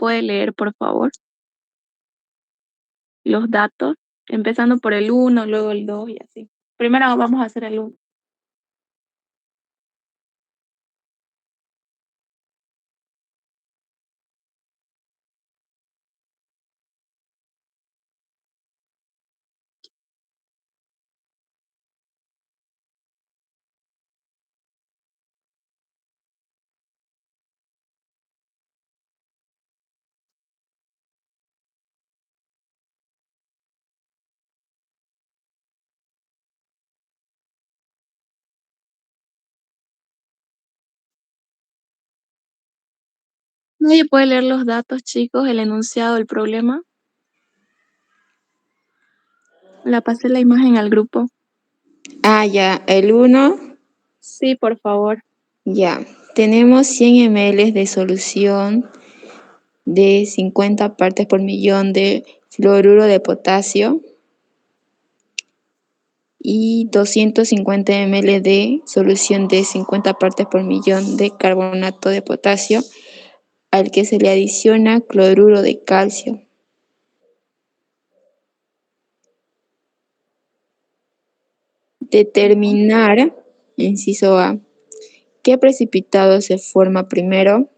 puede leer, por favor, los datos, empezando por el 1, luego el 2 y así. Primero vamos a hacer el 1. ¿Nadie puede leer los datos, chicos, el enunciado del problema? La pasé la imagen al grupo. Ya, el 1, Sí, por favor. ya. Tenemos 100 ml de solución de 50 partes por millón de fluoruro de potasio y 250 ml de solución de 50 partes por millón de carbonato de potasio, al que se le adiciona cloruro de calcio. Determinar, inciso A, ¿qué precipitado se forma primero?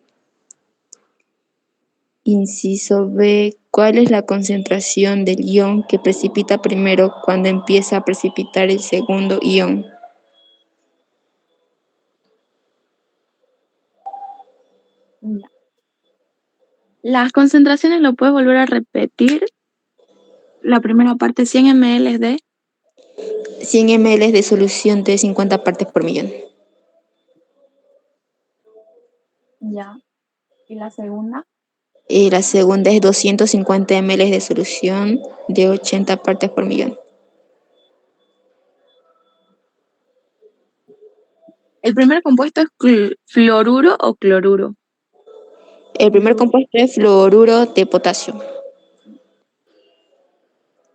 Inciso B, ¿cuál es la concentración del ion que precipita primero cuando empieza a precipitar el segundo ion? Ya. Las concentraciones lo puedes volver a repetir. La primera parte, 100 ml de 100 ml de solución de 50 partes por millón. Ya. ¿Y la segunda? Y la segunda es 250 ml de solución de 80 partes por millón. ¿El primer compuesto es fluoruro o cloruro? El primer compuesto es fluoruro de potasio.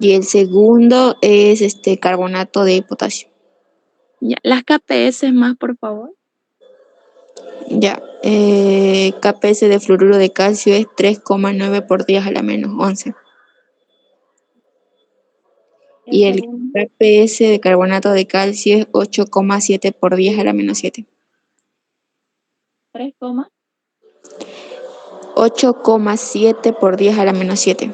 Y el segundo es carbonato de potasio. Ya. Las KPS más, por favor. Ya, Kps de fluoruro de calcio es 3,9 por 10 a la menos 11. El Y el segundo, Kps de carbonato de calcio es 8,7 por 10 a la menos 7. 3, 8,7 por 10 a la menos 7.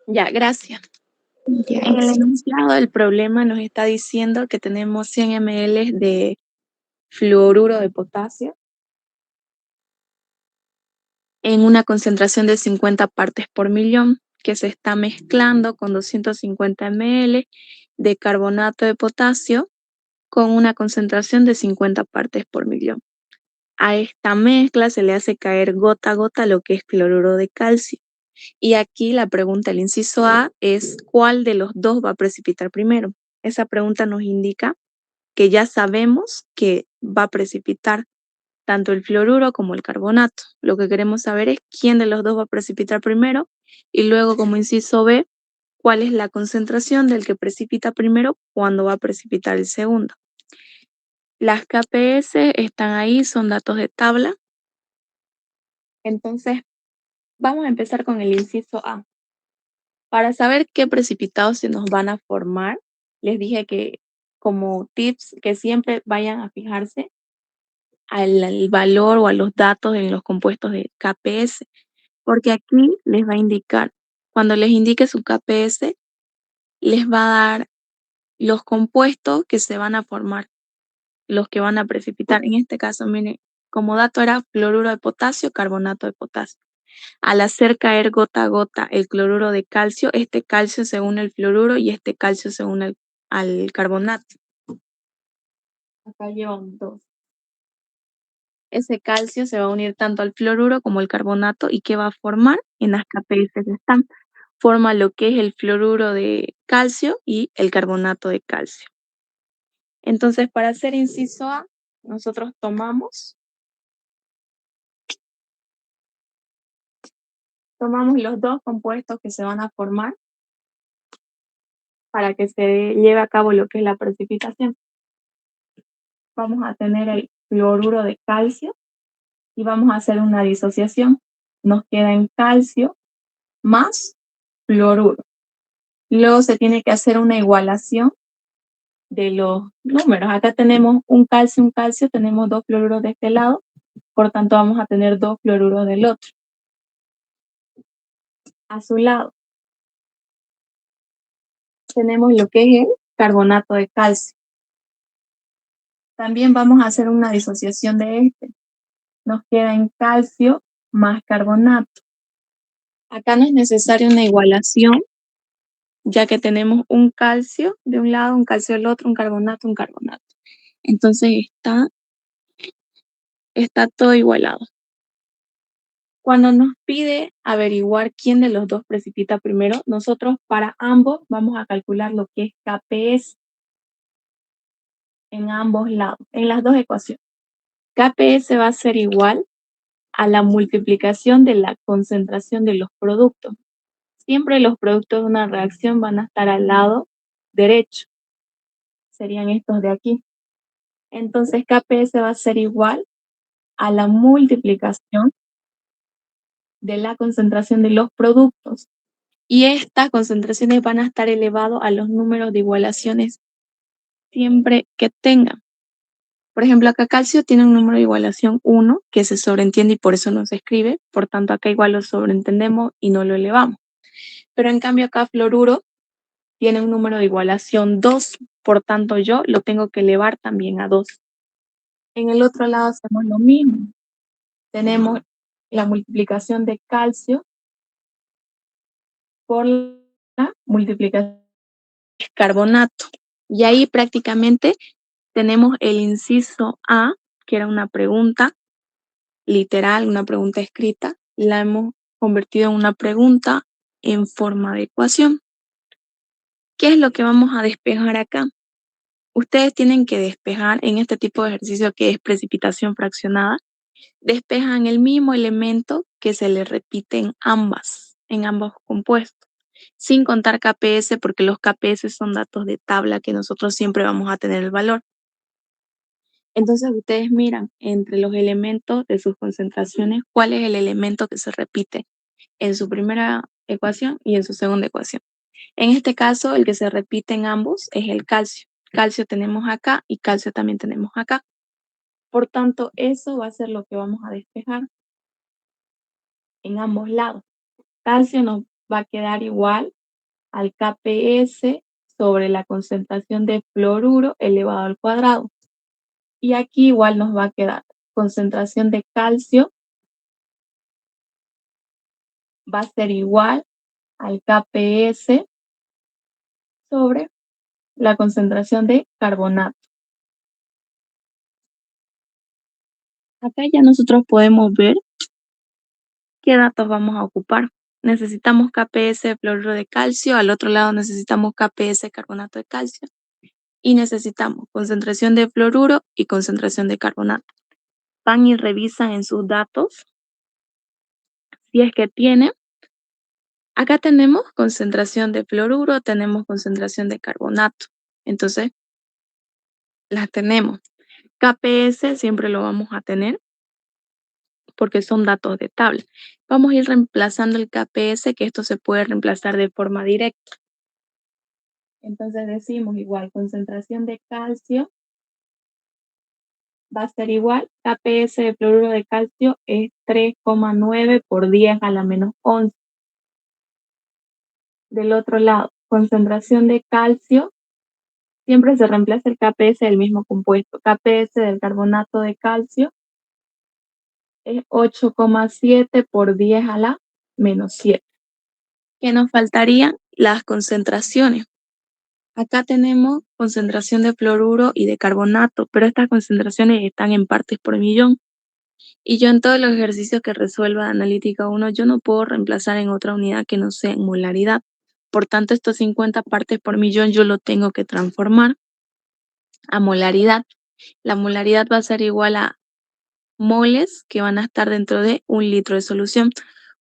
ya, gracias. Ya, En el enunciado del problema nos está diciendo que tenemos 100 ml de fluoruro de potasio en una concentración de 50 partes por millón, que se está mezclando con 250 ml de carbonato de potasio con una concentración de 50 partes por millón. A esta mezcla se le hace caer gota a gota lo que es cloruro de calcio. Y aquí la pregunta, el inciso A, es ¿cuál de los dos va a precipitar primero? Esa pregunta nos indica que ya sabemos que va a precipitar tanto el fluoruro como el carbonato. Lo que queremos saber es quién de los dos va a precipitar primero y luego, como inciso B, cuál es la concentración del que precipita primero cuando va a precipitar el segundo. Las KPS están ahí, son datos de tabla. Entonces, vamos a empezar con el inciso A. Para saber qué precipitados se nos van a formar, les dije que como tips que siempre vayan a fijarse al valor o a los datos en los compuestos de KPS, porque aquí les va a indicar, cuando les indique su KPS, les va a dar los compuestos que se van a formar, los que van a precipitar. En este caso, miren, como dato era fluoruro de potasio, carbonato de potasio. Al hacer caer gota a gota el cloruro de calcio, este calcio se une al fluoruro y este calcio se une al carbonato. Acá llevan dos. Ese calcio se va a unir tanto al fluoruro como al carbonato y ¿qué va a formar? En las KPS están. Forma lo que es el fluoruro de calcio y el carbonato de calcio. Entonces, para hacer inciso A, nosotros tomamos los dos compuestos que se van a formar para que se lleve a cabo lo que es la precipitación. Vamos a tener el fluoruro de calcio y vamos a hacer una disociación. Nos queda en calcio más fluoruro. Luego se tiene que hacer una igualación de los números. Acá tenemos un calcio, tenemos 2 fluoruros de este lado, por tanto vamos a tener 2 fluoruros del otro. A su lado tenemos lo que es el carbonato de calcio. También vamos a hacer una disociación de este. Nos queda en calcio más carbonato. Acá no es necesaria una igualación, ya que tenemos un calcio de un lado, un calcio del otro, un carbonato, un carbonato. Entonces está todo igualado. Cuando nos pide averiguar quién de los dos precipita primero, nosotros para ambos vamos a calcular lo que es KPS en ambos lados, en las dos ecuaciones. KPS va a ser igual a la multiplicación de la concentración de los productos. Siempre los productos de una reacción van a estar al lado derecho. Serían estos de aquí. Entonces KPS va a ser igual a la multiplicación de la concentración de los productos. Y estas concentraciones van a estar elevadas a los números de igualaciones siempre que tengan. Por ejemplo, acá calcio tiene un número de igualación 1 que se sobreentiende y por eso no se escribe. Por tanto, acá igual lo sobreentendemos y no lo elevamos. Pero en cambio acá fluoruro tiene un número de igualación 2. Por tanto, yo lo tengo que elevar también a 2. En el otro lado hacemos lo mismo. Tenemos la multiplicación de calcio por la multiplicación de carbonato. Y ahí prácticamente tenemos el inciso A, que era una pregunta literal, una pregunta escrita, la hemos convertido en una pregunta en forma de ecuación. ¿Qué es lo que vamos a despejar acá? Ustedes tienen que despejar en este tipo de ejercicio que es precipitación fraccionada, despejan el mismo elemento que se le repite en ambos compuestos, sin contar KPS porque los KPS son datos de tabla que nosotros siempre vamos a tener el valor. Entonces ustedes miran entre los elementos de sus concentraciones cuál es el elemento que se repite en su primera ecuación y en su segunda ecuación. En este caso, el que se repite en ambos es el calcio. Calcio tenemos acá y calcio también tenemos acá. Por tanto, eso va a ser lo que vamos a despejar en ambos lados. Calcio nos va a quedar igual al KPS sobre la concentración de fluoruro elevado al cuadrado. Y aquí igual nos va a quedar concentración de calcio va a ser igual al KPS sobre la concentración de carbonato. Acá ya nosotros podemos ver qué datos vamos a ocupar. Necesitamos KPS de fluoruro de calcio, al otro lado necesitamos KPS de carbonato de calcio y necesitamos concentración de fluoruro y concentración de carbonato. Van y revisan en sus datos si es que tienen. Acá tenemos concentración de fluoruro, tenemos concentración de carbonato. Entonces, las tenemos. KPS siempre lo vamos a tener porque son datos de tabla. Vamos a ir reemplazando el KPS, que esto se puede reemplazar de forma directa. Entonces decimos igual, concentración de calcio va a ser igual, KPS de fluoruro de calcio es 3,9 por 10 a la menos 11. Del otro lado, concentración de calcio, siempre se reemplaza el KPS del mismo compuesto. KPS del carbonato de calcio es 8,7 por 10 a la menos 7. ¿Qué nos faltarían? Las concentraciones. Acá tenemos concentración de fluoruro y de carbonato, pero estas concentraciones están en partes por millón. Y yo en todos los ejercicios que resuelva de analítica 1, yo no puedo reemplazar en otra unidad que no sea en molaridad. Por tanto, estos 50 partes por millón yo lo tengo que transformar a molaridad. La molaridad va a ser igual a moles que van a estar dentro de 1 litro de solución.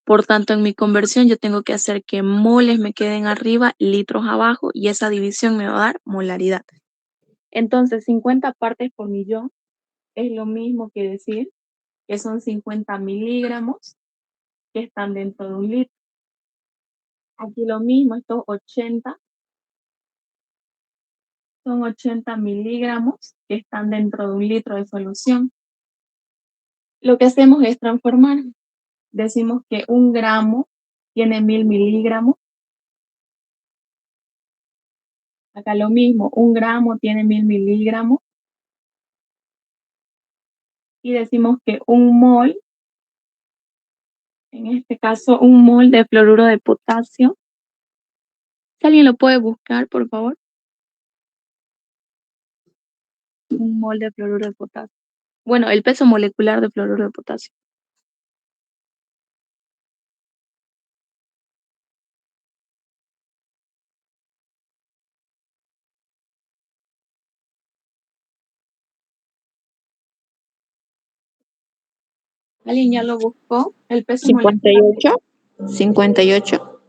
Por tanto, en mi conversión yo tengo que hacer que moles me queden arriba, litros abajo, y esa división me va a dar molaridad. Entonces, 50 partes por millón es lo mismo que decir que son 50 miligramos, que están dentro de un litro. Aquí lo mismo, estos 80 son 80 miligramos que están dentro de un litro de solución. Lo que hacemos es transformar. Decimos que 1 gramo tiene 1000 miligramos. Acá lo mismo, 1 gramo tiene 1000 miligramos. Y decimos que 1 mol, en este caso 1 mol de fluoruro de potasio. Si alguien lo puede buscar, por favor. 1 mol de fluoruro de potasio. Bueno, el peso molecular de fluoruro de potasio. ¿Alguien ya lo buscó? El peso molecular. 58.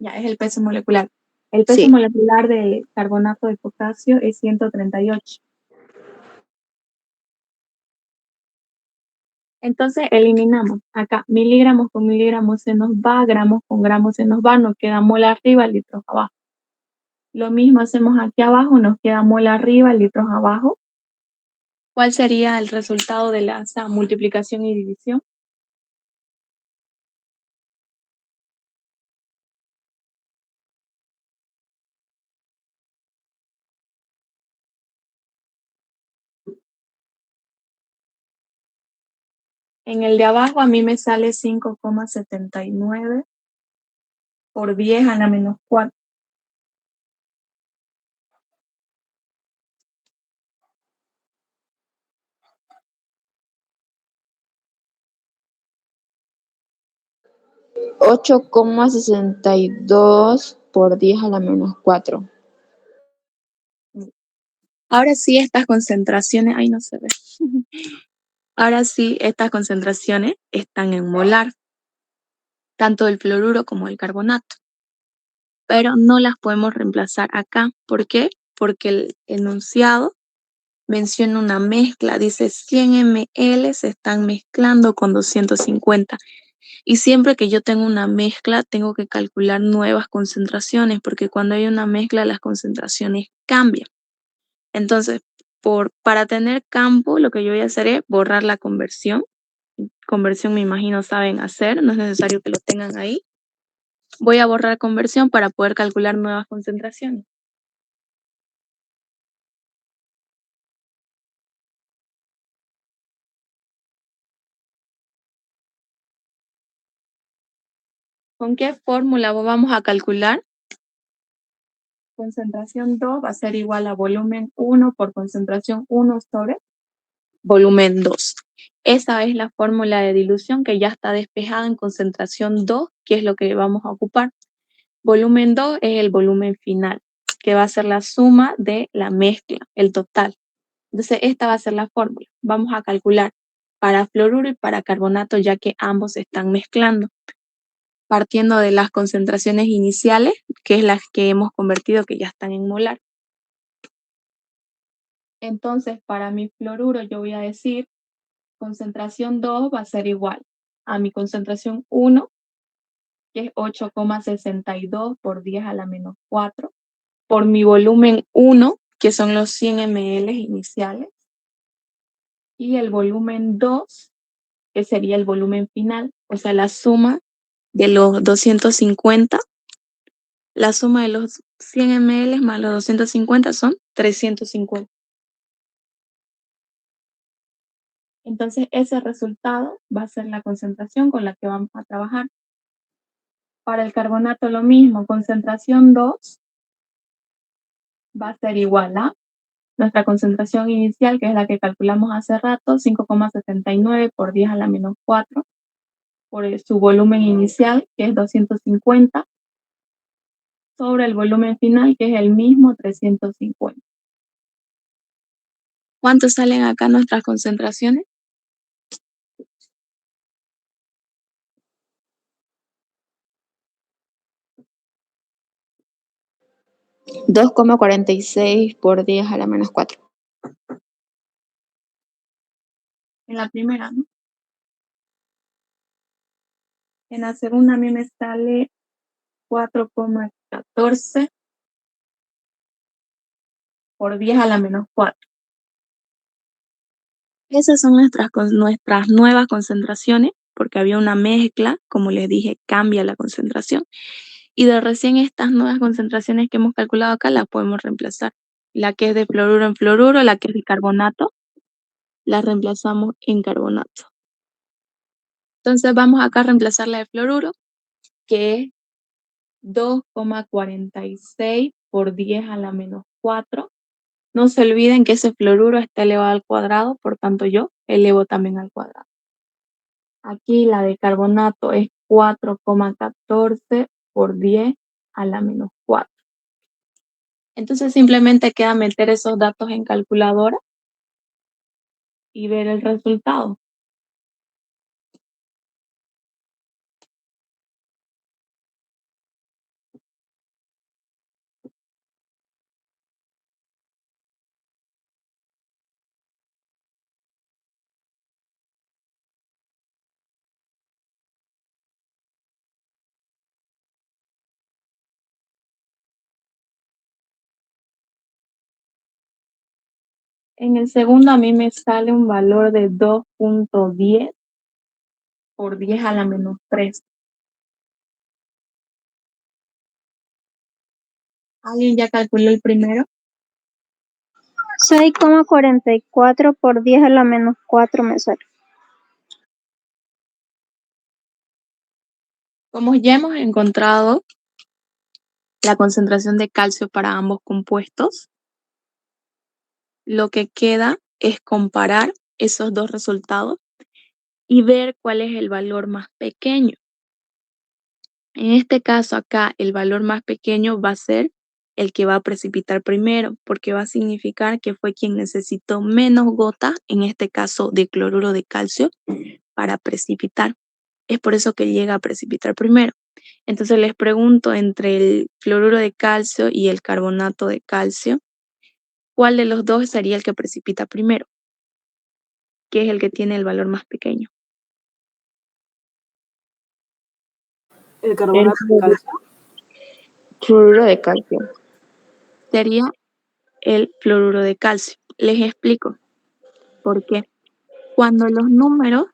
Ya, es el peso molecular. El peso Sí. molecular del carbonato de potasio es 138. Entonces eliminamos. Acá miligramos con miligramos se nos va, gramos con gramos se nos va, nos queda mol arriba, litros abajo. Lo mismo hacemos aquí abajo, nos queda mol arriba, litros abajo. ¿Cuál sería el resultado de la multiplicación y división? En el de abajo a mí me sale 5,79 por 10 a la menos 4. $8,62 por 10 a la menos 4. Ahora sí estas concentraciones, ay no se ve. Ahora sí estas concentraciones están en molar, tanto el fluoruro como el carbonato. Pero no las podemos reemplazar acá. ¿Por qué? Porque el enunciado menciona una mezcla, dice 100 ml se están mezclando con 250. Y siempre que yo tengo una mezcla, tengo que calcular nuevas concentraciones, porque cuando hay una mezcla, las concentraciones cambian. Entonces, para tener campo, lo que yo voy a hacer es borrar la conversión. Conversión me imagino saben hacer, no es necesario que lo tengan ahí. Voy a borrar conversión para poder calcular nuevas concentraciones. ¿Con qué fórmula vamos a calcular? Concentración 2 va a ser igual a volumen 1 por concentración 1 sobre volumen 2. Esa es la fórmula de dilución que ya está despejada en concentración 2, que es lo que vamos a ocupar. Volumen 2 es el volumen final, que va a ser la suma de la mezcla, el total. Entonces, esta va a ser la fórmula. Vamos a calcular para fluoruro y para carbonato, ya que ambos se están mezclando, partiendo de las concentraciones iniciales, que es las que hemos convertido, que ya están en molar. Entonces, para mi fluoruro, yo voy a decir concentración 2 va a ser igual a mi concentración 1, que es 8,62 por 10 a la menos 4, por mi volumen 1, que son los 100 ml iniciales, y el volumen 2, que sería el volumen final, o sea, la suma de los 250, la suma de los 100 ml más los 250 son 350. Entonces, ese resultado va a ser la concentración con la que vamos a trabajar. Para el carbonato lo mismo, concentración 2 va a ser igual a nuestra concentración inicial, que es la que calculamos hace rato, 5,79 por 10 a la menos 4, por su volumen inicial, que es 250, sobre el volumen final, que es el mismo, 350. ¿Cuánto salen acá nuestras concentraciones? $2,46 por 10 a la menos 4. en la primera, ¿no? En la segunda a mí me sale 4,14 por 10 a la menos 4. Esas son nuestras nuevas concentraciones, porque había una mezcla, como les dije, cambia la concentración. Y de recién estas nuevas concentraciones que hemos calculado acá, las podemos reemplazar. La que es de fluoruro en fluoruro, la que es de carbonato, la reemplazamos en carbonato. Entonces vamos acá a reemplazar la de fluoruro, que es 2,46 por 10 a la menos 4. No se olviden que ese fluoruro está elevado al cuadrado, por tanto yo elevo también al cuadrado. Aquí la de carbonato es 4,14 por 10 a la menos 4. Entonces simplemente queda meter esos datos en calculadora y ver el resultado. En el segundo a mí me sale un valor de 2,10 por 10 a la menos 3. ¿Alguien ya calculó el primero? 6,44 por 10 a la menos 4 me sale. Como ya hemos encontrado la concentración de calcio para ambos compuestos, lo que queda es comparar esos dos resultados y ver cuál es el valor más pequeño. En este caso acá, el valor más pequeño va a ser el que va a precipitar primero, porque va a significar que fue quien necesitó menos gotas, en este caso de cloruro de calcio, para precipitar. Es por eso que llega a precipitar primero. Entonces les pregunto, entre el cloruro de calcio y el carbonato de calcio, ¿cuál de los dos sería el que precipita primero? ¿Qué es el que tiene el valor más pequeño? El carbonato de calcio. Fluoruro de calcio. Sería el fluoruro de calcio. Les explico por qué. Cuando los números,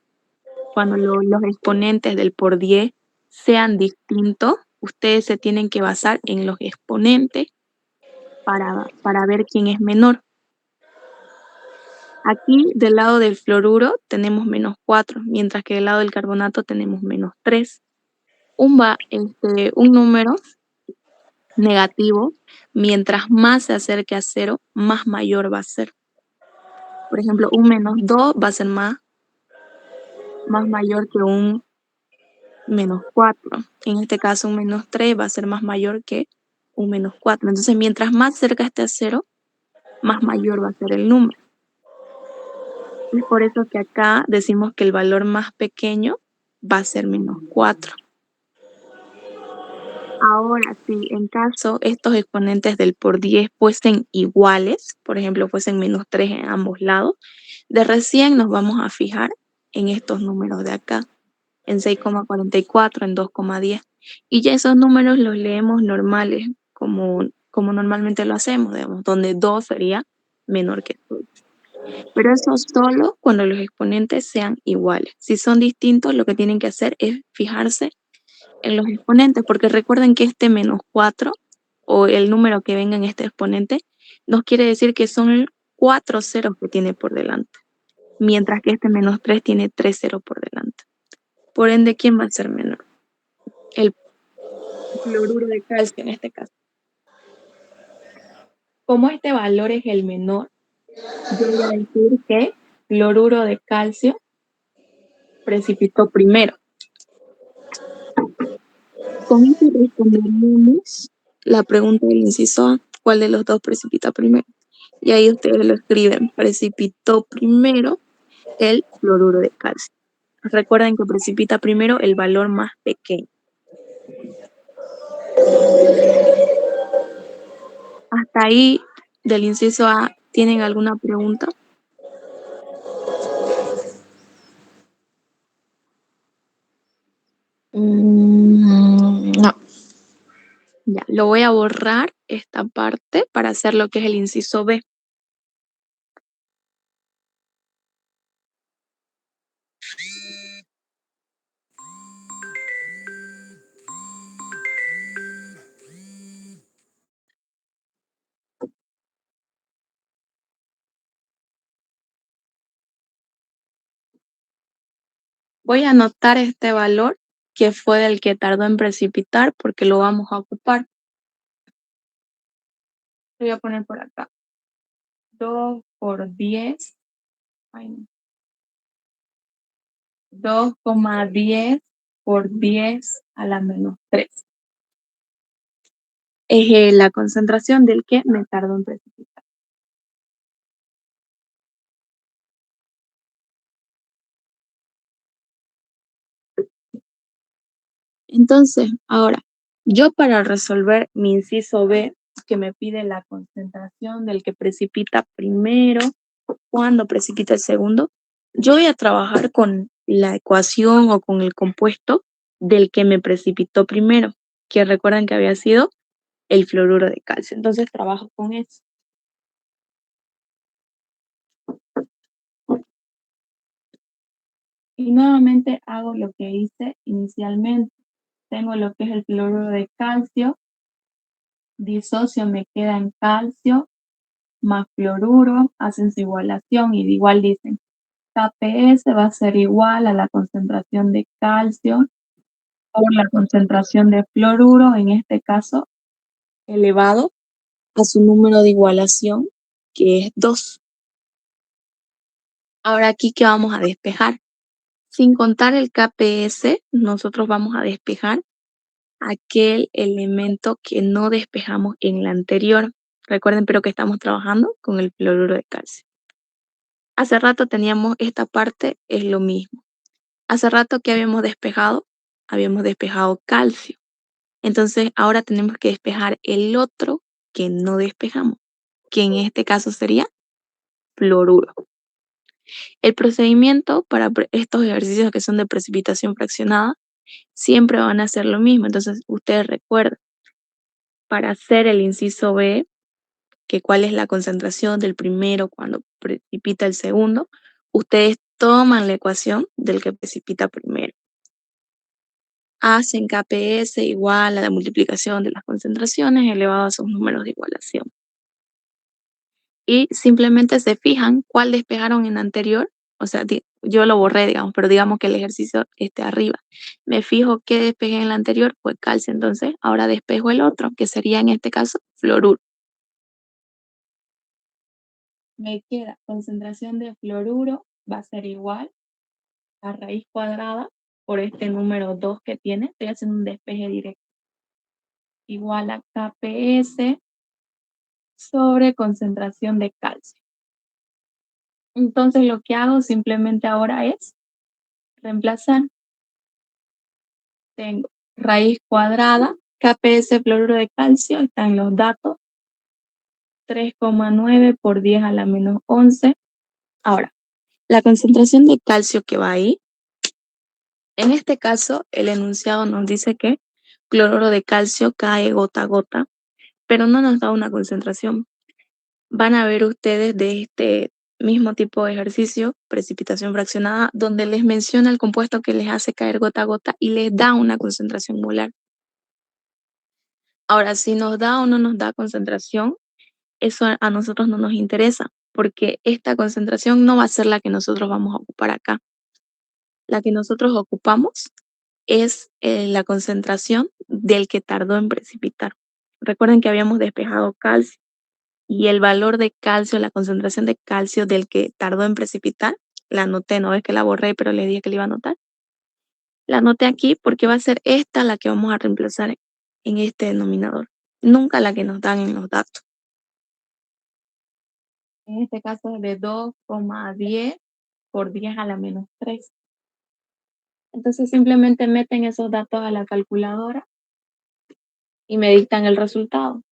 cuando los exponentes del por 10 sean distintos, ustedes se tienen que basar en los exponentes para ver quién es menor. Aquí del lado del fluoruro tenemos menos 4, mientras que del lado del carbonato tenemos menos 3. Un número negativo, mientras más se acerque a 0, más mayor va a ser. Por ejemplo, un menos 2 va a ser más mayor que un menos 4. En este caso, un menos 3 va a ser más mayor que un menos 4. Entonces, mientras más cerca esté a 0, más mayor va a ser el número. Es por eso que acá decimos que el valor más pequeño va a ser menos 4. Ahora, si en caso estos exponentes del por 10 fuesen iguales, por ejemplo, fuesen menos 3 en ambos lados, de recién nos vamos a fijar en estos números de acá, en 6,44, en 2,10. Y ya esos números los leemos normales, como normalmente lo hacemos, digamos, donde 2 sería menor que 6. Pero eso solo cuando los exponentes sean iguales. Si son distintos, lo que tienen que hacer es fijarse en los exponentes, porque recuerden que este menos 4 o el número que venga en este exponente nos quiere decir que son 4 ceros que tiene por delante, mientras que este menos 3 tiene 3 ceros por delante. Por ende, ¿quién va a ser menor? El fluoruro de calcio en este caso. Como este valor es el menor, yo voy a decir que fluoruro de calcio precipitó primero. Con esto responderíamos la pregunta del inciso A, ¿cuál de los dos precipita primero? Y ahí ustedes lo escriben, precipitó primero el fluoruro de calcio. Recuerden que precipita primero el valor más pequeño. Hasta ahí del inciso A, ¿tienen alguna pregunta? No. Ya, lo voy a borrar esta parte para hacer lo que es el inciso B. Voy a anotar este valor que fue el que tardó en precipitar porque lo vamos a ocupar. Lo voy a poner por acá. 2 por 10. 2,10 por 10 a la menos 3. Es la concentración del que me tardó en precipitar. Entonces, ahora, yo para resolver mi inciso B, que me pide la concentración del que precipita primero, cuando precipita el segundo, yo voy a trabajar con la ecuación o con el compuesto del que me precipitó primero, que recuerdan que había sido el fluoruro de calcio. Entonces trabajo con eso. Y nuevamente hago lo que hice inicialmente. Tengo lo que es el fluoruro de calcio, disocio, me queda en calcio, más fluoruro, hacen su igualación y igual dicen KPS va a ser igual a la concentración de calcio por la concentración de fluoruro, en este caso elevado a su número de igualación, que es 2. Ahora aquí, ¿qué vamos a despejar? Sin contar el KPS, nosotros vamos a despejar aquel elemento que no despejamos en la anterior. Recuerden, pero que estamos trabajando con el fluoruro de calcio. Hace rato teníamos esta parte, es lo mismo. Hace rato que habíamos despejado calcio. Entonces ahora tenemos que despejar el otro que no despejamos, que en este caso sería fluoruro. El procedimiento para estos ejercicios que son de precipitación fraccionada siempre van a ser lo mismo. Entonces ustedes recuerden, para hacer el inciso B, que cuál es la concentración del primero cuando precipita el segundo, ustedes toman la ecuación del que precipita primero. Hacen KPS igual a la multiplicación de las concentraciones elevado a sus números de igualación. Y simplemente se fijan cuál despejaron en anterior. O sea, yo lo borré, digamos, pero digamos que el ejercicio esté arriba. Me fijo qué despejé en el anterior, pues calcio. Entonces, ahora despejo el otro, que sería en este caso fluoruro. Me queda concentración de fluoruro, va a ser igual a raíz cuadrada por este número 2 que tiene. Estoy haciendo un despeje directo. Igual a KPS sobre concentración de calcio. Entonces lo que hago simplemente ahora es reemplazar. Tengo raíz cuadrada, KPS fluoruro de calcio, están los datos, 3,9 por 10 a la menos 11. Ahora, la concentración de calcio que va ahí, en este caso el enunciado nos dice que cloruro de calcio cae gota a gota, pero no nos da una concentración. Van a ver ustedes de este mismo tipo de ejercicio, precipitación fraccionada, donde les menciona el compuesto que les hace caer gota a gota y les da una concentración molar. Ahora, si nos da o no nos da concentración, eso a nosotros no nos interesa, porque esta concentración no va a ser la que nosotros vamos a ocupar acá. La que nosotros ocupamos es la concentración del que tardó en precipitar. Recuerden que habíamos despejado calcio y el valor de calcio, la concentración de calcio del que tardó en precipitar, la anoté, no es que la borré, pero le dije que la iba a anotar. La anoté aquí porque va a ser esta la que vamos a reemplazar en este denominador, nunca la que nos dan en los datos. En este caso es de 2,10 por 10 a la menos 3. Entonces simplemente meten esos datos a la calculadora y me dictan el resultado.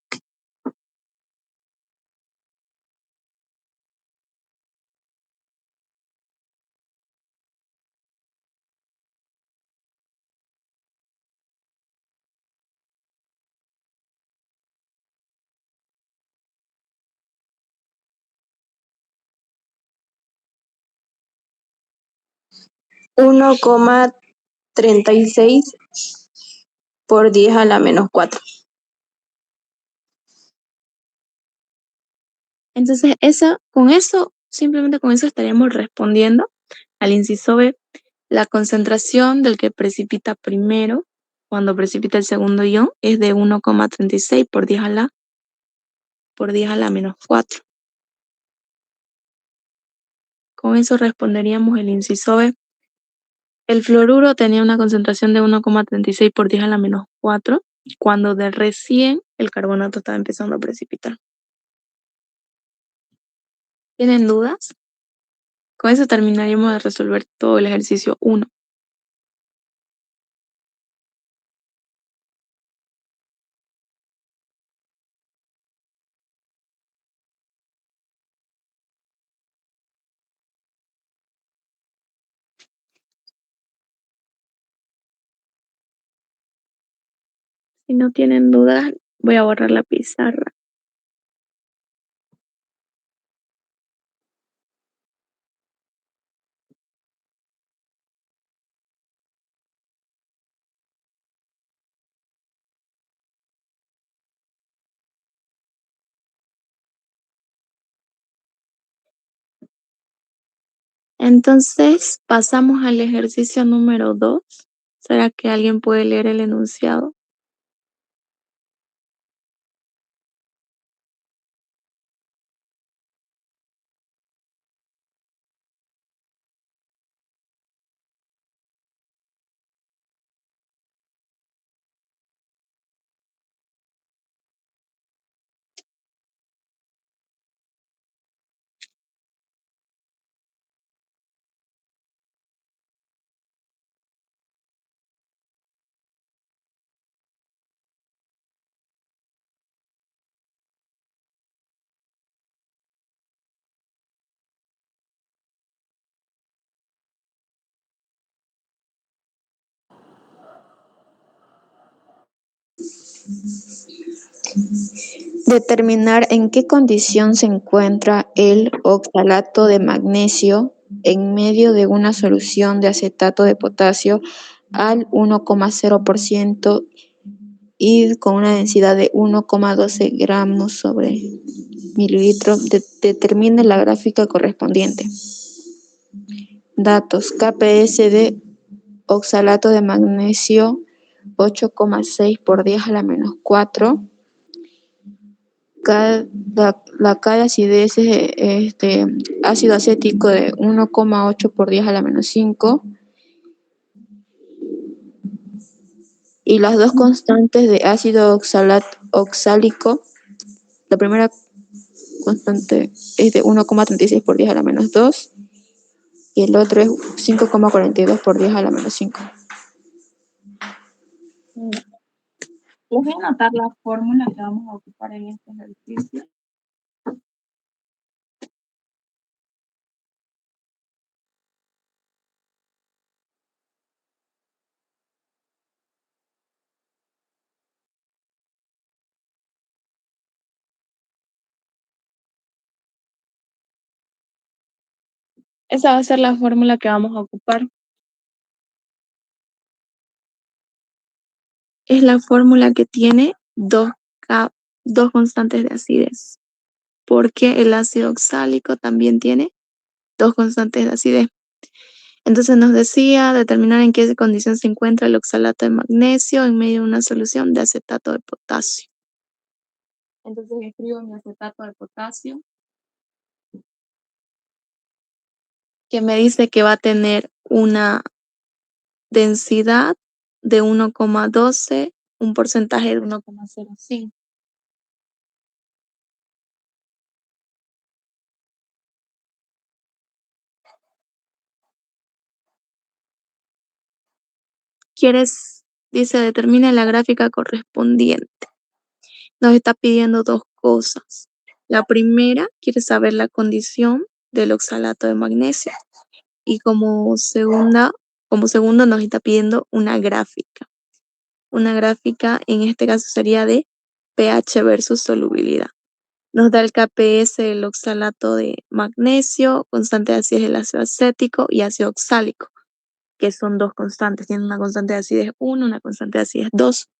1,36 por 10 a la menos 4. Entonces, simplemente con eso estaríamos respondiendo al inciso B. La concentración del que precipita primero, cuando precipita el segundo ion, es de 1,36 por 10 a la menos 4. Con eso responderíamos el inciso B. El fluoruro tenía una concentración de 1,36 por 10 a la menos 4, cuando de recién el carbonato estaba empezando a precipitar. ¿Tienen dudas? Con eso terminaríamos de resolver todo el ejercicio 1. Si no tienen dudas, voy a borrar la pizarra. Entonces, pasamos al ejercicio número 2. ¿Será que alguien puede leer el enunciado? Determinar en qué condición se encuentra el oxalato de magnesio en medio de una solución de acetato de potasio al 1,0% y con una densidad de 1,12 gramos sobre mililitro. Determine la gráfica correspondiente. Datos: KPS de oxalato de magnesio 8,6 por 10 a la menos 4. La K de acidez es ácido acético de 1,8 por 10 a la menos 5. Y las dos constantes de ácido oxálico, la primera constante es de 1,36 por 10 a la menos 2 y el otro es 5,42 por 10 a la menos 5. Les voy a anotar la fórmula que vamos a ocupar en este ejercicio. Esa va a ser la fórmula que vamos a ocupar. Es la fórmula que tiene dos constantes de acidez, porque el ácido oxálico también tiene dos constantes de acidez. Entonces nos decía determinar en qué condición se encuentra el oxalato de magnesio en medio de una solución de acetato de potasio. Entonces escribo mi acetato de potasio, que me dice que va a tener una densidad de 1,12, un porcentaje de 1,05. Dice, determina la gráfica correspondiente. Nos está pidiendo dos cosas. La primera, quiere saber la condición del oxalato de magnesio. Y como segundo nos está pidiendo una gráfica. Una gráfica en este caso sería de pH versus solubilidad. Nos da el KPS del oxalato de magnesio, constante de acidez del ácido acético y ácido oxálico. que son dos constantes. Tienen una constante de acidez 1, una constante de acidez 2.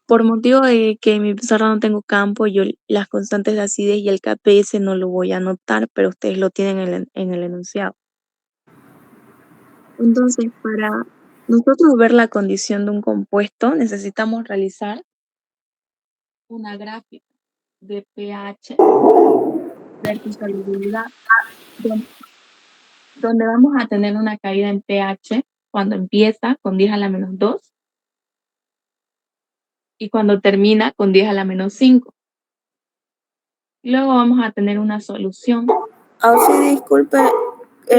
Por motivo de que en mi pizarra no tengo campo, yo las constantes de acidez y el KPS no lo voy a anotar, pero ustedes lo tienen en el enunciado. Entonces, para nosotros ver la condición de un compuesto, necesitamos realizar una gráfica de pH versus solubilidad, donde vamos a tener una caída en pH cuando empieza con 10 a la menos 2 y cuando termina con 10 a la menos 5. Luego vamos a tener una solución. Sí, disculpe,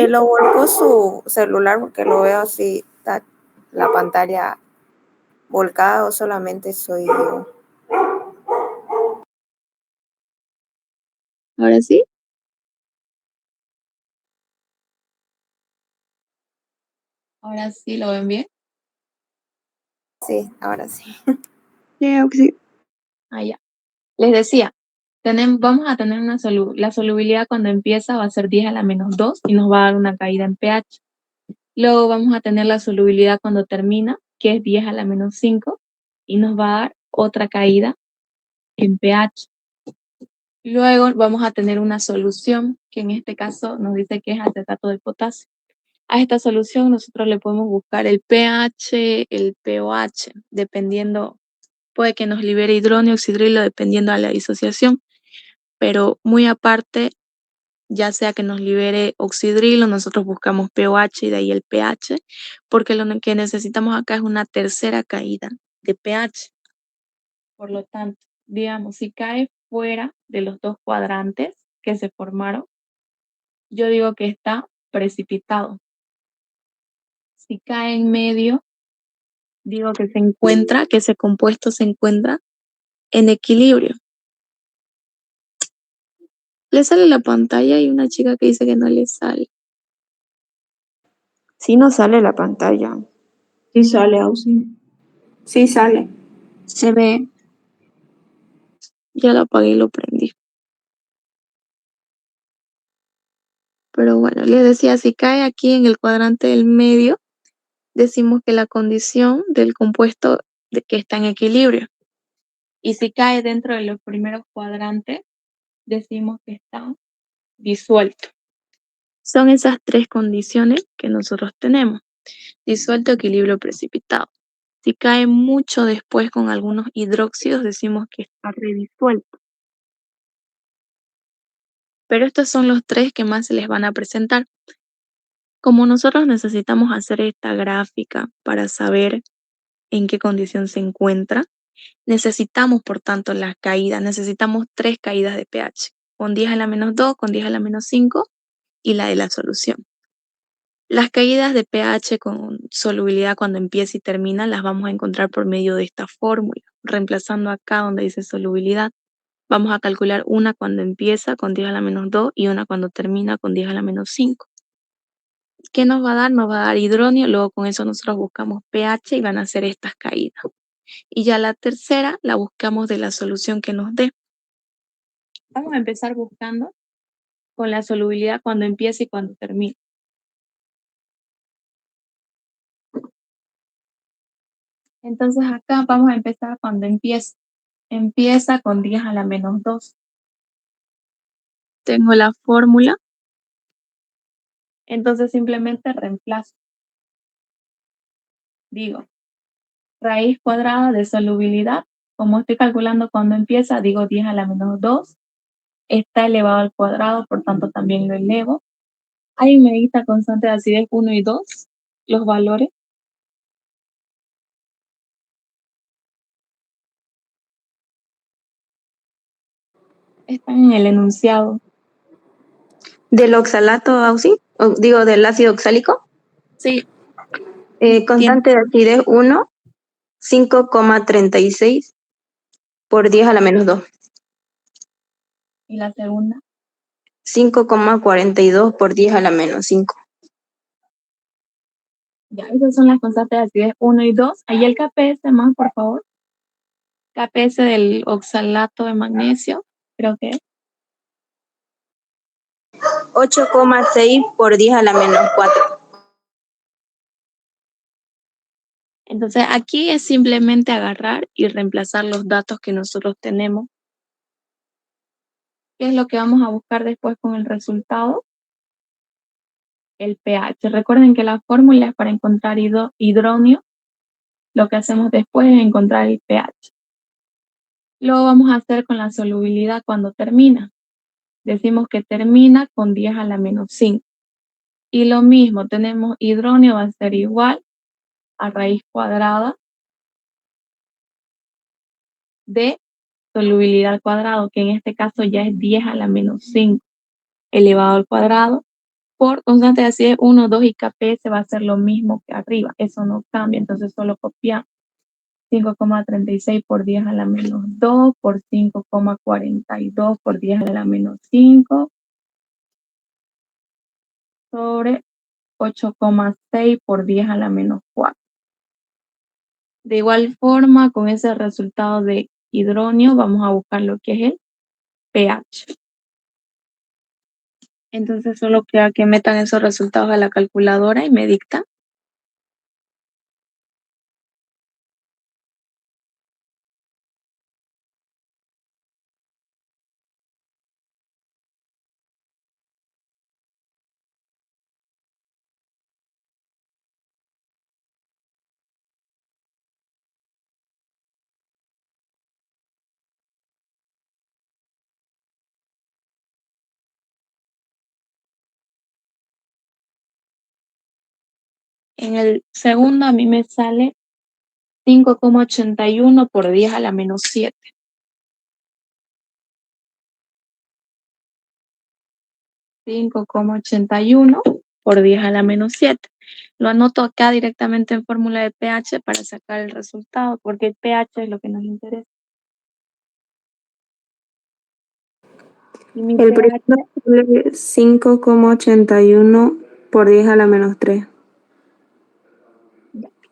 lo volcó su celular porque lo veo así, está la pantalla volcada o solamente soy yo. ¿Ahora sí? ¿Ahora sí lo ven bien? Sí, ahora sí. Sí. Ya. Les decía, vamos a tener la solubilidad cuando empieza va a ser 10 a la menos 2 y nos va a dar una caída en pH. Luego vamos a tener la solubilidad cuando termina, que es 10 a la menos 5, y nos va a dar otra caída en pH. Luego vamos a tener una solución, que en este caso nos dice que es acetato de potasio. A esta solución nosotros le podemos buscar el pH, el pOH, dependiendo, puede que nos libere hidróneo, oxidrilo, dependiendo de la disociación, pero muy aparte, ya sea que nos libere oxidrilo, nosotros buscamos pOH y de ahí el pH, porque lo que necesitamos acá es una tercera caída de pH. Por lo tanto, digamos, si cae fuera de los dos cuadrantes que se formaron, yo digo que está precipitado. Si cae en medio, digo que que ese compuesto se encuentra en equilibrio. Le sale la pantalla y una chica que dice que no le sale. Sí nos sale la pantalla. Sí sale, Auxi. Sí sale. Se ve. Ya lo apagué y lo prendí. Pero bueno, les decía, si cae aquí en el cuadrante del medio, decimos que la condición del compuesto que está en equilibrio. Y si cae dentro de los primeros cuadrantes, decimos que está disuelto. Son esas tres condiciones que nosotros tenemos. Disuelto, equilibrio, precipitado. Si cae mucho después con algunos hidróxidos, decimos que está redisuelto. Pero estos son los tres que más se les van a presentar. Como nosotros necesitamos hacer esta gráfica para saber en qué condición se encuentra, necesitamos, por tanto, las caídas. Necesitamos 3 caídas de pH, con 10 a la menos 2, con 10 a la menos 5 y la de la solución. Las caídas de pH con solubilidad cuando empieza y termina las vamos a encontrar por medio de esta fórmula. Reemplazando acá donde dice solubilidad, vamos a calcular una cuando empieza con 10 a la menos 2 y una cuando termina con 10 a la menos 5. ¿Qué nos va a dar? Nos va a dar hidróneo, luego con eso nosotros buscamos pH y van a ser estas caídas. Y ya la tercera la buscamos de la solución que nos dé. Vamos a empezar buscando con la solubilidad cuando empieza y cuando termina. Entonces acá vamos a empezar cuando empieza. Empieza con 10 a la menos 2. Tengo la fórmula. Entonces simplemente reemplazo. Digo, raíz cuadrada de solubilidad. Como estoy calculando cuando empieza, digo 10 a la menos 2. Está elevado al cuadrado, por tanto también lo elevo. Hay medida constante de acidez 1 y 2. Los valores. Están en el enunciado. ¿Del oxalato, Auxi? Digo, del ácido oxálico. Sí. Constante de acidez 1, 5,36 por 10 a la menos 2. ¿Y la segunda? 5,42 por 10 a la menos 5. Ya, esas son las constantes de acidez 1 y 2. Ahí el KPS más, por favor. KPS del oxalato de magnesio, creo que es. 8,6 por 10 a la menos 4. Entonces aquí es simplemente agarrar y reemplazar los datos que nosotros tenemos. ¿Qué es lo que vamos a buscar después con el resultado? El pH. Recuerden que la fórmula es para encontrar hidróneo. Lo que hacemos después es encontrar el pH. Lo vamos a hacer con la solubilidad cuando termina. Decimos que termina con 10 a la menos 5. Y lo mismo, tenemos hidróneo va a ser igual a raíz cuadrada de solubilidad al cuadrado, que en este caso ya es 10 a la menos 5 elevado al cuadrado, por constante de así es 1, 2 y Kp se va a hacer lo mismo que arriba, eso no cambia, entonces solo copiamos 5,36 por 10 a la menos 2 por 5,42 por 10 a la menos 5 sobre 8,6 por 10 a la menos 4. De igual forma, con ese resultado de hidróneo, vamos a buscar lo que es el pH. Entonces solo queda que metan esos resultados a la calculadora y me dictan. En el segundo a mí me sale 5,81 por 10 a la menos 7. 5,81 por 10 a la menos 7. Lo anoto acá directamente en fórmula de pH para sacar el resultado, porque el pH es lo que nos interesa. Y mi El pH, primero es 5,81 por 10 a la menos 3.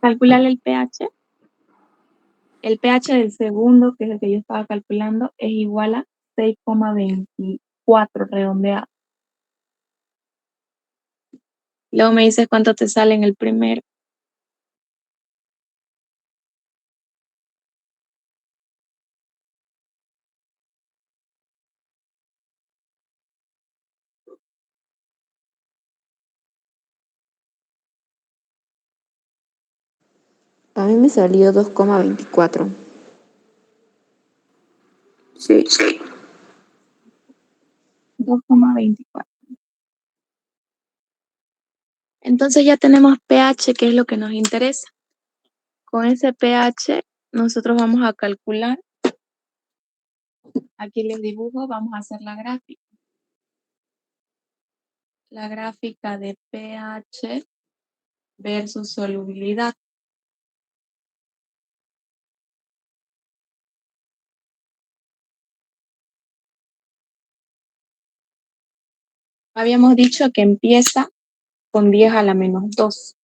calcular el pH. El pH del segundo, que es el que yo estaba calculando, es igual a 6,24 redondeado. Luego me dices cuánto te sale en el primero. A mí me salió 2,24. Sí. 2,24. Entonces ya tenemos pH, que es lo que nos interesa. Con ese pH nosotros vamos a calcular. Aquí les dibujo, vamos a hacer la gráfica. La gráfica de pH versus solubilidad. Habíamos dicho que empieza con 10 a la menos 2.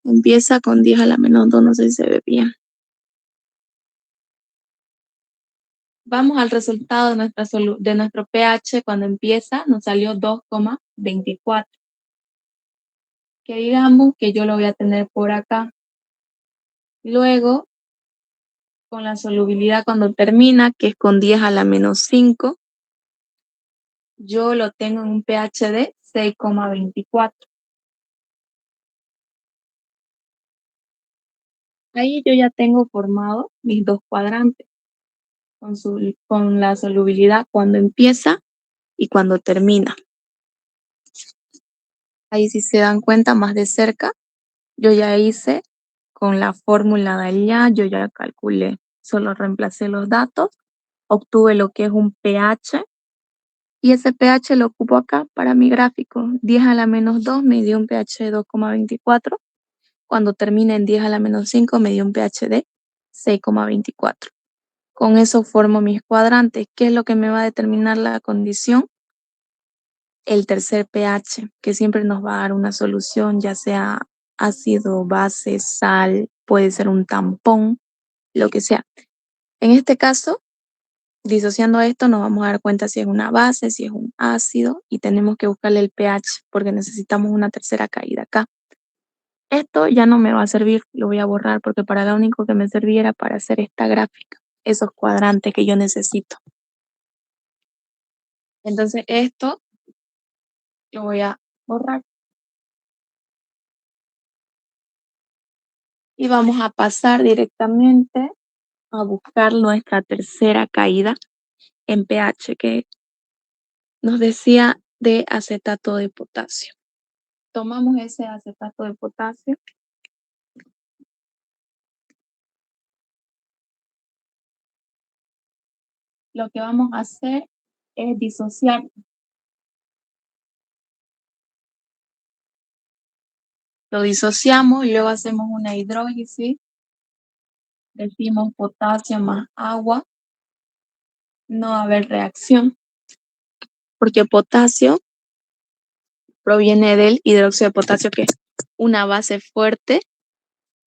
Empieza con 10 a la menos 2, no sé si se ve bien. Vamos al resultado de nuestro pH cuando empieza, nos salió 2,24. Que digamos que yo lo voy a tener por acá. Luego, con la solubilidad cuando termina, que es con 10 a la menos 5, yo lo tengo en un pH de 6,24. Ahí yo ya tengo formado mis dos cuadrantes con la solubilidad cuando empieza y cuando termina. Ahí si se dan cuenta más de cerca, yo ya hice con la fórmula de allá, yo ya calculé, solo reemplacé los datos, obtuve lo que es un pH y ese pH lo ocupo acá para mi gráfico. 10 a la menos 2 me dio un pH de 2,24. Cuando termine en 10 a la menos 5 me dio un pH de 6,24. Con eso formo mis cuadrantes. ¿Qué es lo que me va a determinar la condición? El tercer pH, que siempre nos va a dar una solución, ya sea ácido, base, sal, puede ser un tampón, lo que sea. En este caso, disociando esto nos vamos a dar cuenta si es una base, si es un ácido, y tenemos que buscarle el pH porque necesitamos una tercera caída acá. Esto ya no me va a servir, lo voy a borrar porque para lo único que me servía era para hacer esta gráfica, esos cuadrantes que yo necesito. Entonces esto lo voy a borrar. Y vamos a pasar directamente a buscar nuestra tercera caída en pH que nos decía de acetato de potasio. Tomamos ese acetato de potasio. Lo que vamos a hacer es disociar. Lo disociamos y luego hacemos una hidrólisis. Decimos potasio más agua. No va a haber reacción porque potasio proviene del hidróxido de potasio, que es una base fuerte,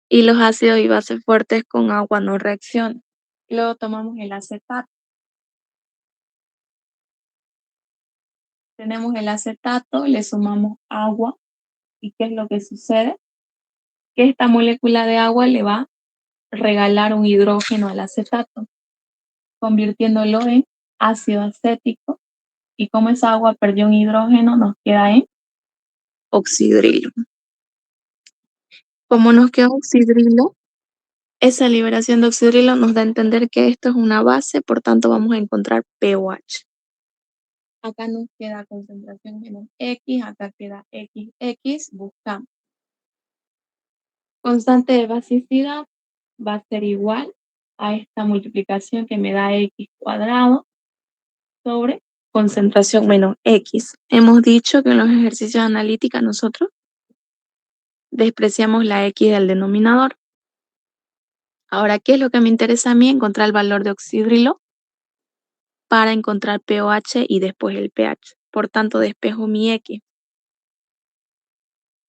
y los ácidos y bases fuertes con agua no reaccionan. Luego tomamos el acetato. Tenemos el acetato, le sumamos agua. ¿Y qué es lo que sucede? Que esta molécula de agua le va a regalar un hidrógeno al acetato, convirtiéndolo en ácido acético. Y como esa agua perdió un hidrógeno, nos queda en oxidrilo. Como nos queda oxidrilo, esa liberación de oxidrilo nos da a entender que esto es una base, por tanto vamos a encontrar pOH. Acá nos queda concentración menos X, acá queda XX, buscamos. Constante de basicidad va a ser igual a esta multiplicación que me da X cuadrado sobre concentración menos X. Hemos dicho que en los ejercicios de analítica nosotros despreciamos la X del denominador. Ahora, ¿qué es lo que me interesa a mí? Encontrar el valor de oxidrilo para encontrar pOH y después el pH. Por tanto, despejo mi X.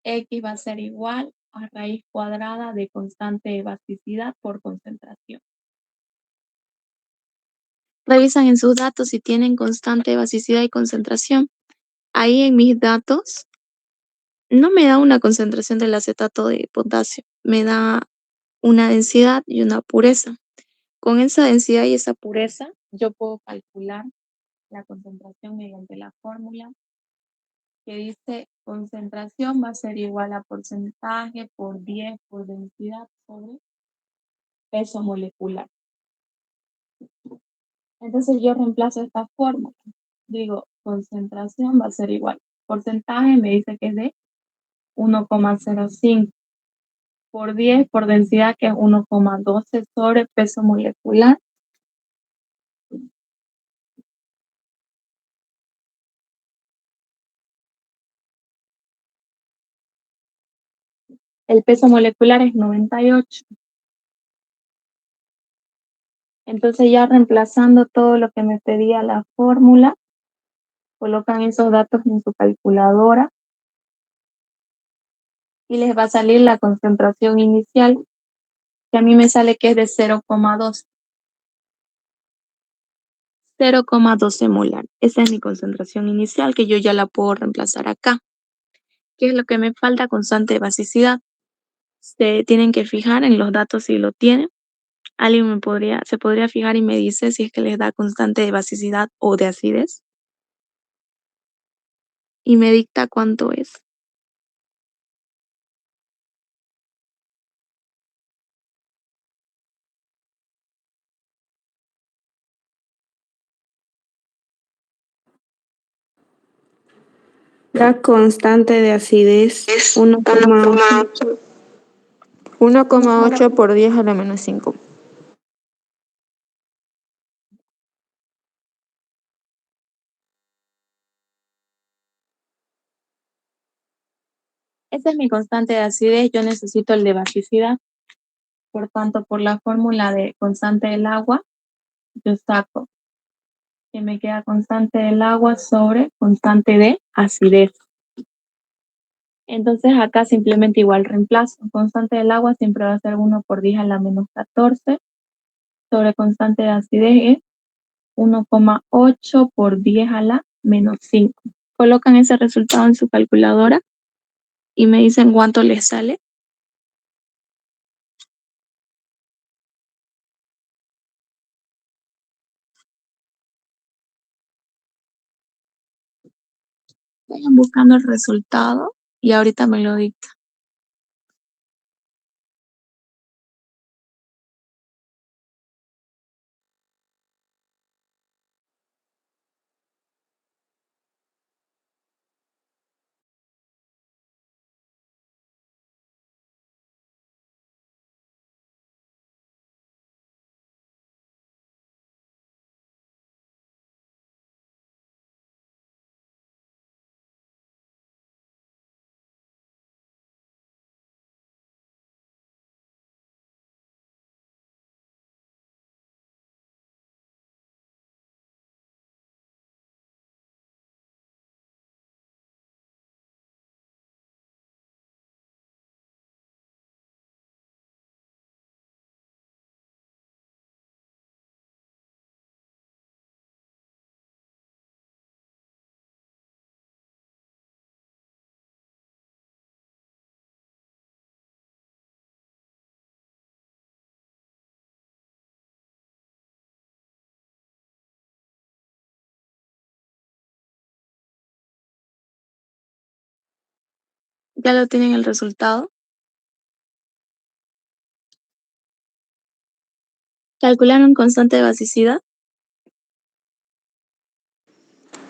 X va a ser igual a raíz cuadrada de constante de basicidad por concentración. Revisan en sus datos si tienen constante de basicidad y concentración. Ahí en mis datos no me da una concentración del acetato de potasio, me da una densidad y una pureza. Con esa densidad y esa pureza yo puedo calcular la concentración mediante la fórmula que dice concentración va a ser igual a porcentaje por 10 por densidad sobre peso molecular. Entonces yo reemplazo esta fórmula. Digo, concentración va a ser igual. Porcentaje me dice que es de 1,05 por 10 por densidad, que es 1,12 sobre peso molecular. El peso molecular es 98. Entonces ya reemplazando todo lo que me pedía la fórmula, colocan esos datos en su calculadora y les va a salir la concentración inicial, que a mí me sale que es de 0,12. 0,12 molar. Esa es mi concentración inicial, que yo ya la puedo reemplazar acá. ¿Qué es lo que me falta? Constante de basicidad. Se tienen que fijar en los datos si lo tienen. Alguien se podría fijar y me dice si es que les da constante de basicidad o de acidez. Y me dicta cuánto es. La constante de acidez es 1,8. 1,8 por 10 a la menos 5. Esa es mi constante de acidez, yo necesito el de basicidad. Por tanto, por la fórmula de constante del agua, yo saco que me queda constante del agua sobre constante de acidez. Entonces acá simplemente igual reemplazo. Constante del agua siempre va a ser 1 por 10 a la menos 14 sobre constante de acidez es 1,8 por 10 a la menos 5. Colocan ese resultado en su calculadora y me dicen cuánto les sale. Vayan buscando el resultado y ahorita me lo dicta. Ya lo tienen el resultado. Calcularon constante de basicidad.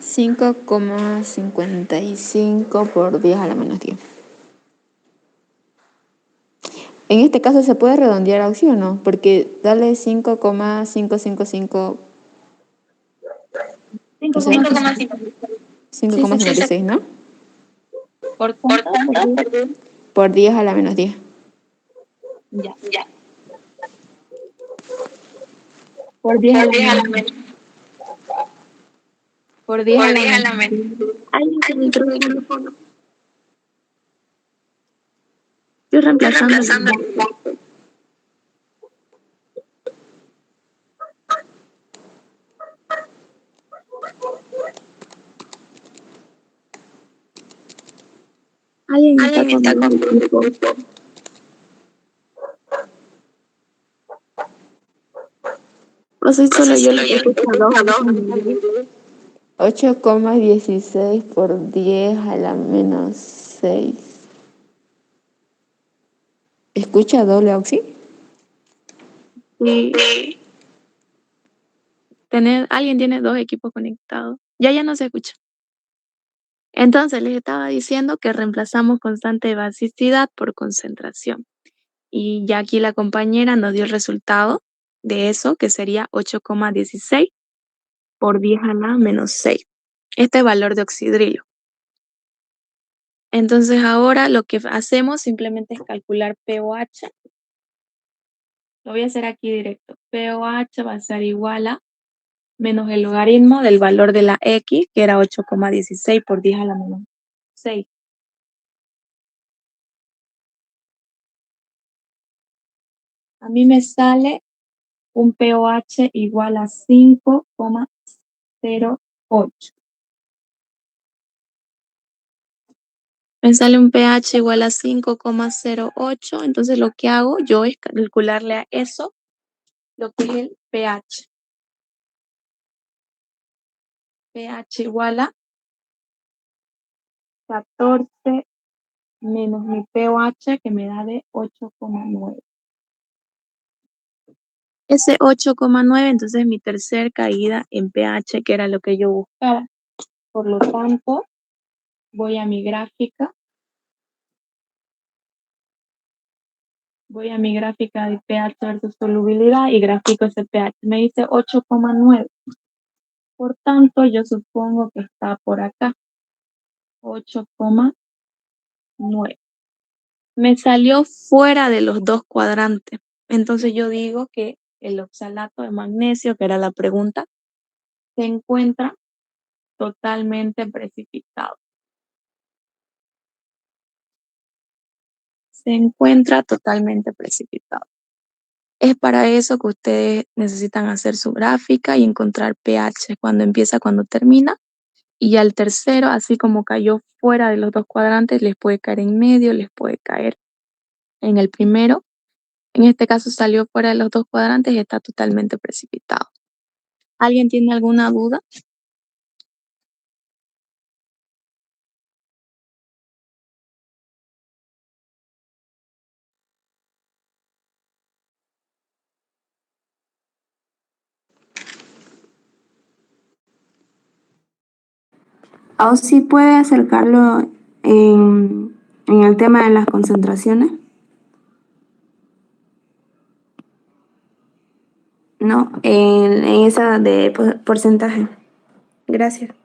5,55 por 10 a la menos 10. En este caso se puede redondear a ¿sí o no? Porque dale 5,555. 5,56, ¿no? ¿Por cuánto? Por 10 a la menos 10. Ya. Por 10 a la menos. Por 10 a la menos. Alguien que me pregunte. Estoy reemplazando el dato. 'Alguien está con el equipo'. O soy solo yo lo que escucha 8,16 por 10 a la menos 6. ¿Escucha doble auxi? Sí. Alguien tiene 2 equipos conectados. Ya no se escucha. Entonces les estaba diciendo que reemplazamos constante de basicidad por concentración. Y ya aquí la compañera nos dio el resultado de eso, que sería 8,16 por 10 a la menos 6. Este valor de oxidrillo. Entonces ahora lo que hacemos simplemente es calcular pOH. Lo voy a hacer aquí directo. pOH va a ser igual a menos el logaritmo del valor de la X, que era 8,16 por 10 a la menos 6. A mí me sale un pOH igual a 5,08. Me sale un pH igual a 5,08, entonces lo que hago yo es calcularle a eso lo que es el pH. pH igual a 14 menos mi pOH, que me da de 8,9. Ese 8,9, entonces mi tercer caída en pH, que era lo que yo buscaba. Por lo tanto, voy a mi gráfica. Voy a mi gráfica de pH versus solubilidad y gráfico ese pH. Me dice 8,9. Por tanto, yo supongo que está por acá. 8,9. Me salió fuera de los 2 cuadrantes. Entonces yo digo que el oxalato de magnesio, que era la pregunta, se encuentra totalmente precipitado. Se encuentra totalmente precipitado. Es para eso que ustedes necesitan hacer su gráfica y encontrar pH, cuando empieza, cuando termina. Y al tercero, así como cayó fuera de los dos cuadrantes, les puede caer en medio, les puede caer en el primero. En este caso salió fuera de los dos cuadrantes y está totalmente precipitado. ¿Alguien tiene alguna duda? ¿O sí puede acercarlo en el tema de las concentraciones? No, en esa de porcentaje. Gracias.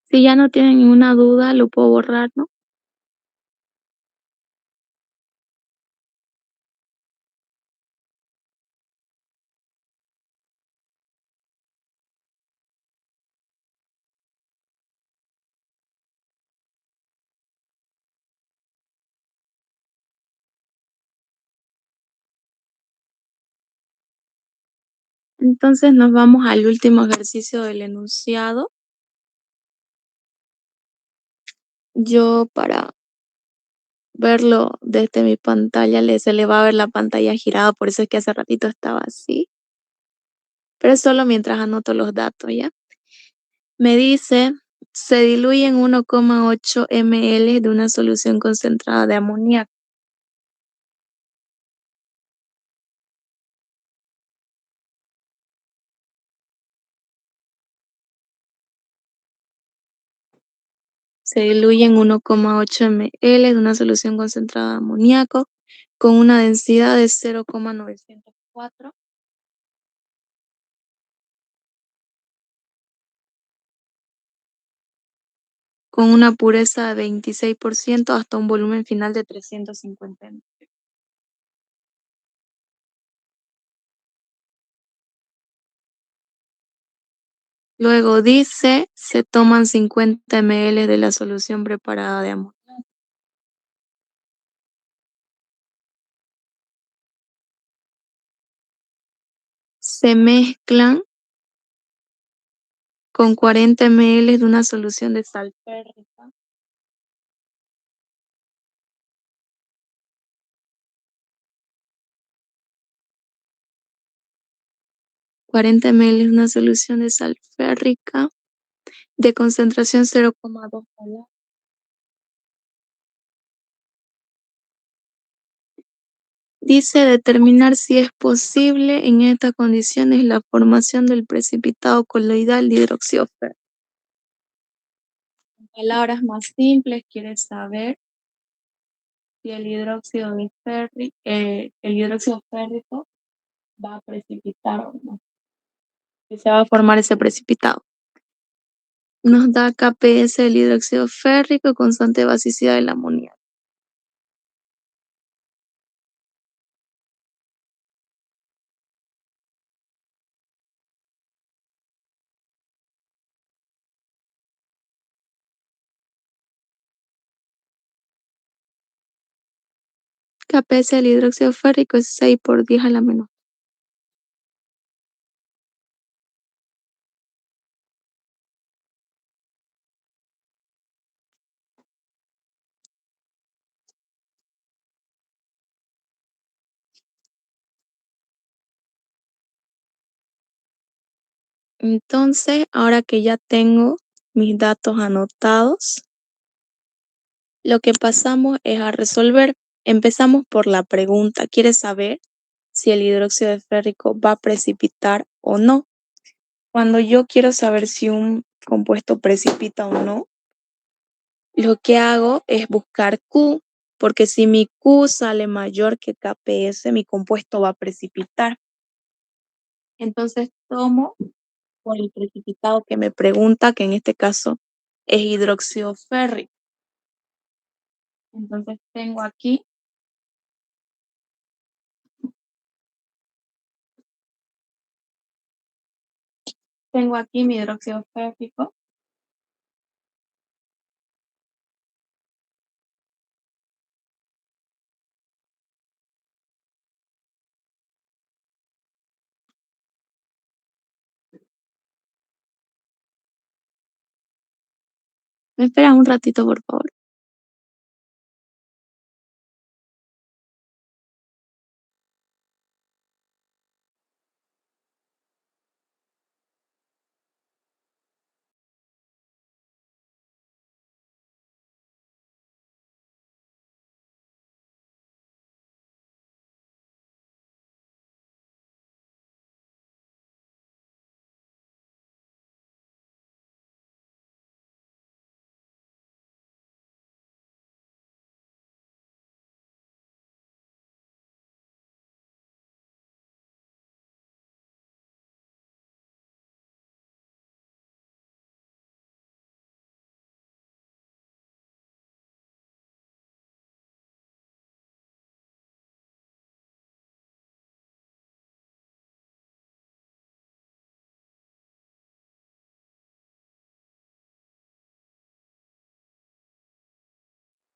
Si ya no tienen ninguna duda, lo puedo borrar, ¿no? Entonces nos vamos al último ejercicio del enunciado. Yo para verlo desde mi pantalla se le va a ver la pantalla girada, por eso es que hace ratito estaba así. Pero es solo mientras anoto los datos, ¿ya? Me dice, se diluye en 1,8 ml de una solución concentrada de amoníaco. Se diluye en 1,8 ml de una solución concentrada de amoníaco con una densidad de 0,904. Con una pureza de 26% hasta un volumen final de 350 ml. Luego dice, se toman 50 ml de la solución preparada de amoníaco. Se mezclan con 40 ml de una solución de sal férrica. ...40 ml de una solución de sal férrica de concentración 0,2 molar. Dice determinar si es posible en estas condiciones la formación del precipitado coloidal de hidróxido férrico. En palabras más simples, quiere saber si el hidróxido férrico va a precipitar o no, si se va a formar ese precipitado. Nos da KPS del hidróxido férrico, constante basicidad del amoníaco. KPS del hidróxido férrico es 6 por 10 a la menos. Entonces, ahora que ya tengo mis datos anotados, lo que pasamos es a resolver. Empezamos por la pregunta. ¿Quieres saber si el hidróxido de férrico va a precipitar o no? Cuando yo quiero saber si un compuesto precipita o no, lo que hago es buscar Q, porque si mi Q sale mayor que KPS, mi compuesto va a precipitar. Entonces tomo por el precipitado que me pregunta, que en este caso es hidróxido férrico. Entonces tengo aquí mi hidróxido férrico. ¿Me esperas un ratito, por favor?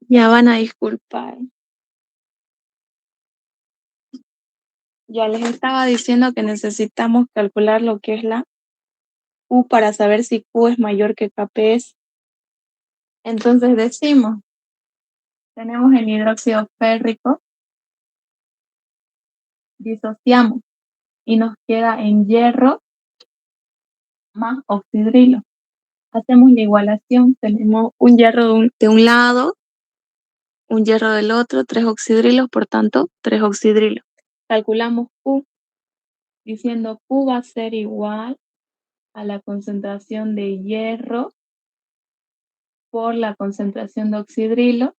Ya van a disculpar. Ya les estaba diciendo que necesitamos calcular lo que es la Q para saber si Q es mayor que KPS. Entonces decimos, tenemos el hidróxido férrico, disociamos y nos queda en hierro más oxidrilo. Hacemos la igualación, tenemos un hierro de un lado, un hierro del otro, 3 oxidrilos, por tanto, 3 oxidrilos. Calculamos Q, diciendo Q va a ser igual a la concentración de hierro por la concentración de oxidrilo,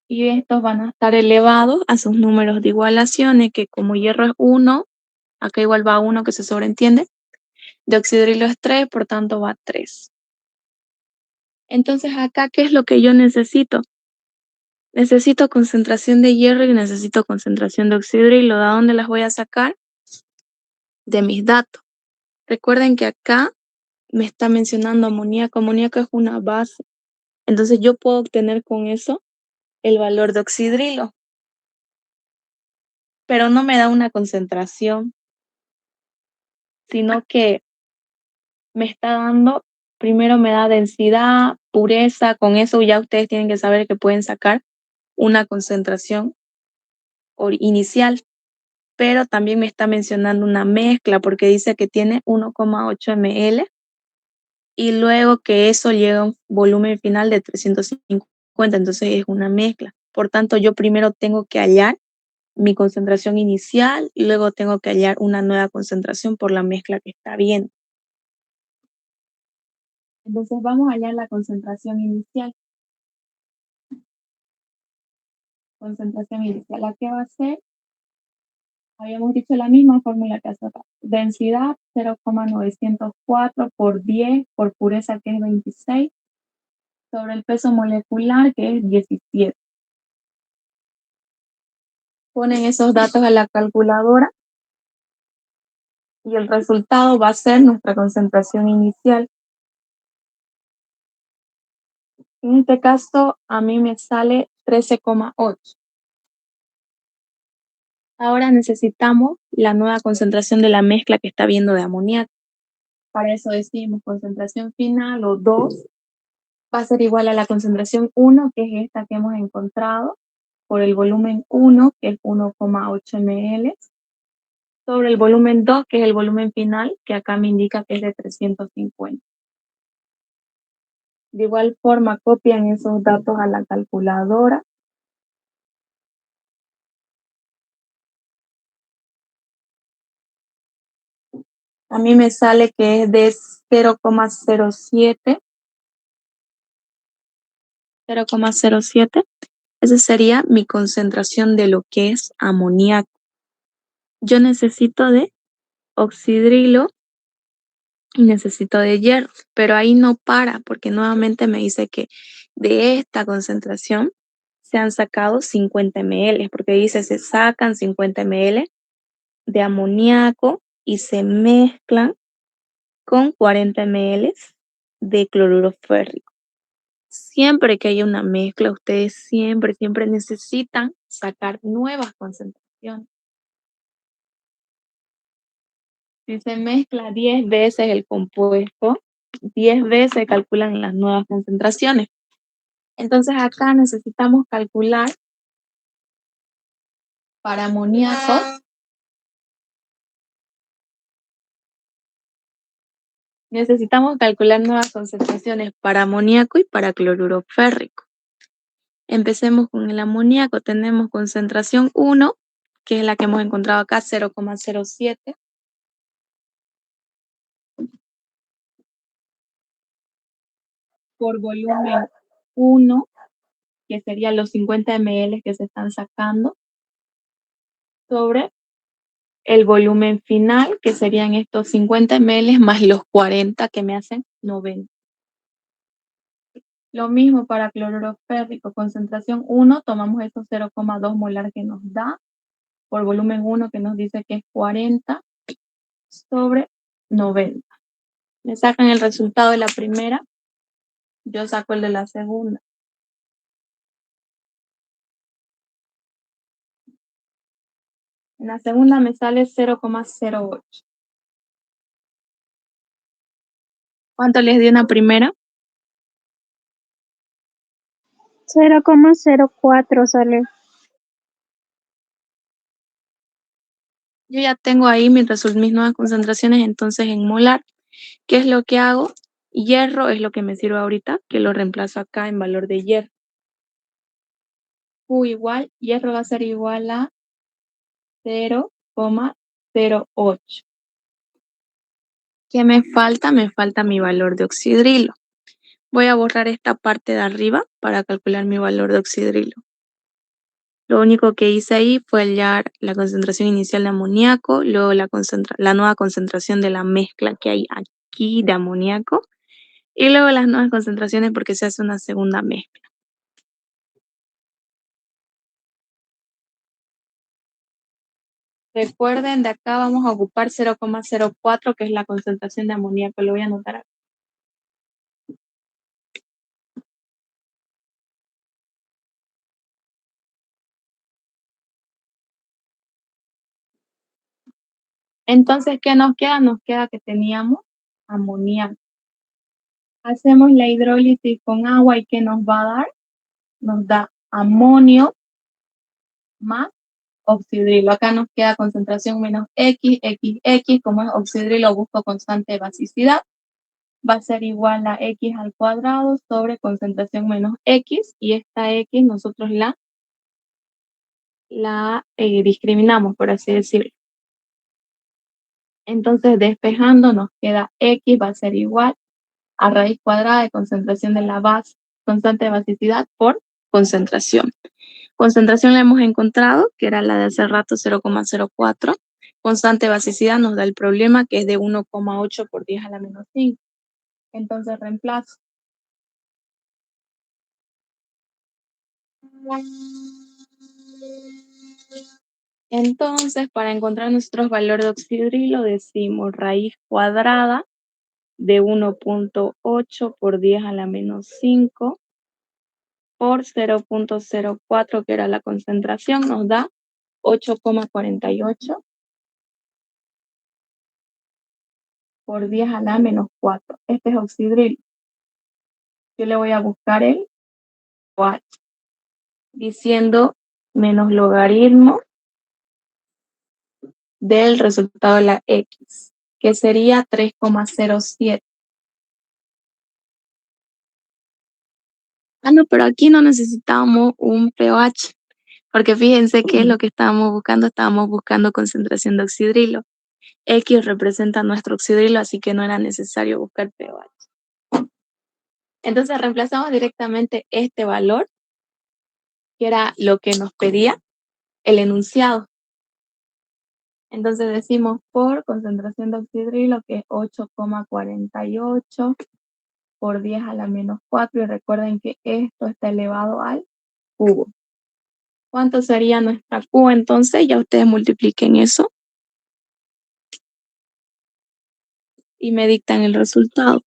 y estos van a estar elevados a sus números de igualaciones, que como hierro es 1, acá igual va 1 que se sobreentiende, de oxidrilo es 3, por tanto va 3. Entonces acá, ¿qué es lo que yo necesito? Necesito concentración de hierro y necesito concentración de oxidrilo. ¿De dónde las voy a sacar? De mis datos. Recuerden que acá me está mencionando amoníaco. Amoníaco es una base. Entonces yo puedo obtener con eso el valor de oxidrilo. Pero no me da una concentración, sino que me está dando, primero me da densidad, pureza. Con eso ya ustedes tienen que saber que pueden sacar una concentración inicial. Pero también me está mencionando una mezcla porque dice que tiene 1,8 ml y luego que eso llega a un volumen final de 350, entonces es una mezcla. Por tanto, yo primero tengo que hallar mi concentración inicial y luego tengo que hallar una nueva concentración por la mezcla que está viendo. Entonces vamos a hallar la concentración inicial. Concentración inicial, ¿la que va a ser? Habíamos dicho la misma fórmula que hace acá. Densidad 0,904 por 10 por pureza, que es 26, sobre el peso molecular, que es 17. Ponen esos datos a la calculadora y el resultado va a ser nuestra concentración inicial. En este caso, a mí me sale 13,8. Ahora necesitamos la nueva concentración de la mezcla que está viendo de amoníaco. Para eso decimos concentración final o 2 va a ser igual a la concentración 1, que es esta que hemos encontrado, por el volumen 1, que es 1,8 ml, sobre el volumen 2, que es el volumen final, que acá me indica que es de 350. De igual forma, copian esos datos a la calculadora. A mí me sale que es de 0,07. 0,07. Esa sería mi concentración de lo que es amoníaco. Yo necesito de oxidrilo y necesito de hierro, pero ahí no para porque nuevamente me dice que de esta concentración se han sacado 50 ml, porque dice se sacan 50 ml de amoníaco y se mezclan con 40 ml de cloruro férrico. Siempre que haya una mezcla, ustedes siempre necesitan sacar nuevas concentraciones. Si se mezcla 10 veces el compuesto, 10 veces calculan las nuevas concentraciones. Entonces acá necesitamos calcular para amoníaco nuevas concentraciones para amoníaco y para cloruro férrico. Empecemos con el amoníaco. Tenemos concentración 1, que es la que hemos encontrado acá, 0,07. Por volumen 1, que serían los 50 ml que se están sacando, sobre el volumen final, que serían estos 50 ml más los 40 que me hacen 90. Lo mismo para cloruro férrico, concentración 1, tomamos esos 0,2 molar que nos da, por volumen 1 que nos dice que es 40, sobre 90. Me sacan el resultado de la primera, yo saco el de la segunda. En la segunda me sale 0,08. ¿Cuánto les dio en la primera? 0,04 sale. Yo ya tengo ahí mis nuevas concentraciones, entonces en molar, ¿qué es lo que hago? Hierro es lo que me sirve ahorita, que lo reemplazo acá en valor de hierro. Hierro va a ser igual a 0,08. ¿Qué me falta? Me falta mi valor de oxidrilo. Voy a borrar esta parte de arriba para calcular mi valor de oxidrilo. Lo único que hice ahí fue hallar la concentración inicial de amoníaco, luego la nueva concentración de la mezcla que hay aquí de amoníaco, y luego las nuevas concentraciones porque se hace una segunda mezcla. Recuerden, de acá vamos a ocupar 0,04, que es la concentración de amoníaco. Lo voy a anotar acá. Entonces, ¿qué nos queda? Nos queda que teníamos amoníaco. Hacemos la hidrólisis con agua y ¿qué nos va a dar? Nos da amonio más oxidrilo. Acá nos queda concentración menos X. Como es oxidrilo, busco constante de basicidad. Va a ser igual a X al cuadrado sobre concentración menos X. Y esta X nosotros la discriminamos, por así decirlo. Entonces, despejando, nos queda X va a ser igual a raíz cuadrada de concentración de la base, constante de basicidad por concentración. Concentración la hemos encontrado, que era la de hace rato, 0,04. Constante de basicidad nos da el problema, que es de 1,8 por 10 a la menos 5. Entonces reemplazo. Entonces, para encontrar nuestros valores de oxidrilo, decimos raíz cuadrada de 1,8 por 10 a la menos 5 por 0,04, que era la concentración, nos da 8,48 por 10 a la menos 4. Este es oxidrilo. Yo le voy a buscar el OH, diciendo menos logaritmo del resultado de la X, que sería 3,07. No, pero aquí no necesitamos un pH, porque fíjense que es lo que estábamos buscando concentración de oxidrilo. X representa nuestro oxidrilo, así que no era necesario buscar pH. Entonces reemplazamos directamente este valor, que era lo que nos pedía el enunciado. Entonces decimos por concentración de oxidrilo, que es 8,48 por 10 a la menos 4, y recuerden que esto está elevado al cubo. ¿Cuánto sería nuestra Q entonces? Ya ustedes multipliquen eso y me dictan el resultado.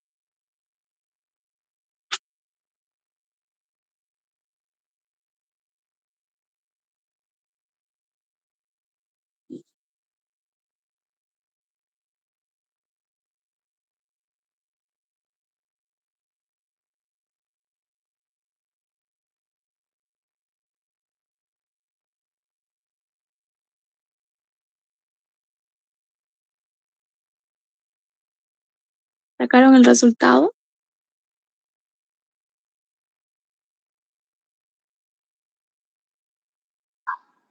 ¿Sacaron el resultado?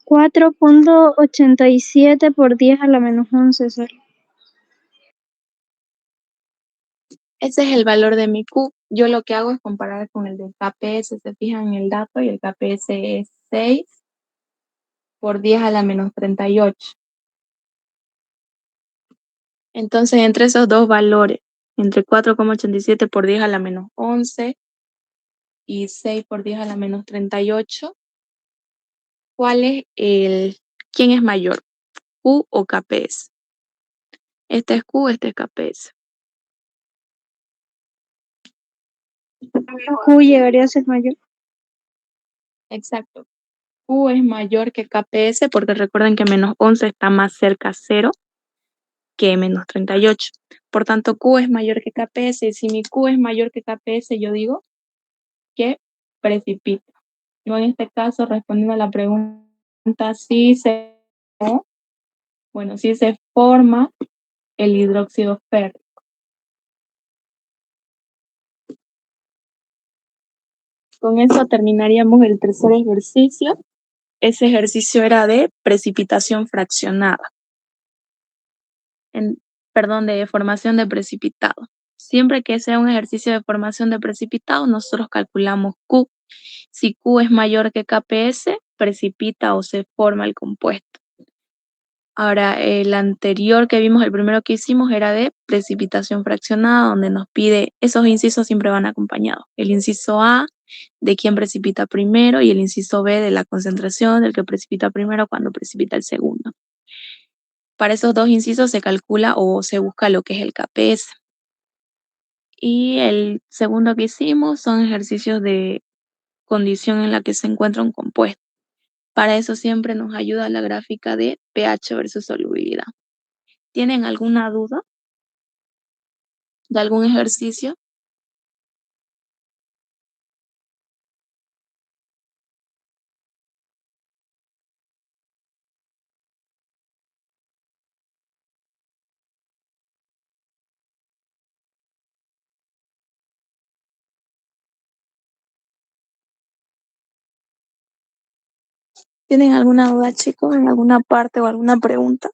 $4.87 por 10 a la menos 11 sale. Ese es el valor de mi Q. Yo lo que hago es comparar con el del KPS. Se fijan en el dato y el KPS es 6 por 10 a la menos 38. Entonces, entre esos dos valores, entre 4,87 por 10 a la menos 11 y 6 por 10 a la menos 38, ¿quién es mayor? ¿Q o KPS? Este es Q, este es KPS. Q llegaría a ser mayor. Exacto. Q es mayor que KPS porque recuerden que menos 11 está más cerca a 0 que menos 38. Por tanto, Q es mayor que KPS. Y si mi Q es mayor que KPS, yo digo que precipita. Yo en este caso, respondiendo a la pregunta, si se forma el hidróxido férrico. Con eso terminaríamos el tercer ejercicio. Ese ejercicio era de precipitación fraccionada. De formación de precipitado. Siempre que sea un ejercicio de formación de precipitado, nosotros calculamos Q. Si Q es mayor que KPS, precipita o se forma el compuesto. Ahora, el anterior que vimos, el primero que hicimos, era de precipitación fraccionada, donde nos pide, esos incisos siempre van acompañados. El inciso A, de quién precipita primero, y el inciso B, de la concentración del que precipita primero cuando precipita el segundo. Para esos dos incisos se calcula o se busca lo que es el KPS. Y el segundo que hicimos son ejercicios de condición en la que se encuentra un compuesto. Para eso siempre nos ayuda la gráfica de pH versus solubilidad. ¿Tienen alguna duda de algún ejercicio? ¿Tienen alguna duda, chicos, en alguna parte o alguna pregunta?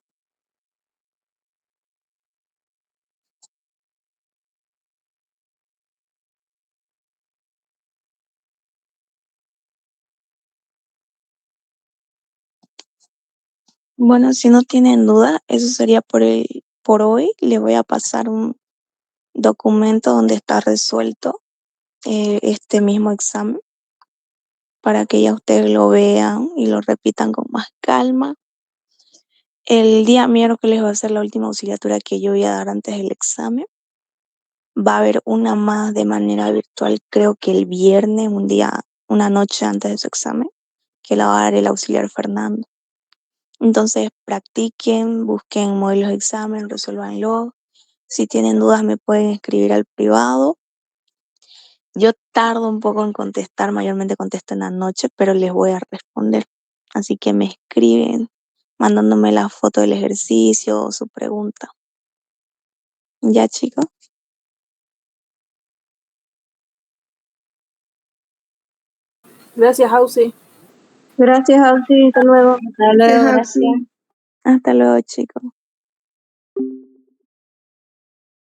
Bueno, si no tienen duda, eso sería por hoy. Les voy a pasar un documento donde está resuelto este mismo examen para que ya ustedes lo vean y lo repitan con más calma. El día miércoles va a ser la última auxiliatura que yo voy a dar antes del examen. Va a haber una más de manera virtual, creo que el viernes, una noche antes de su examen, que la va a dar el auxiliar Fernando. Entonces practiquen, busquen modelos de examen, resuélvanlo. Si tienen dudas me pueden escribir al privado. Yo tardo un poco en contestar, mayormente contesto en la noche, pero les voy a responder. Así que me escriben mandándome la foto del ejercicio o su pregunta. ¿Ya, chicos? Gracias, Ausi. Gracias, Ausi. Hasta luego. Hasta luego, gracias. Hasta luego, chicos.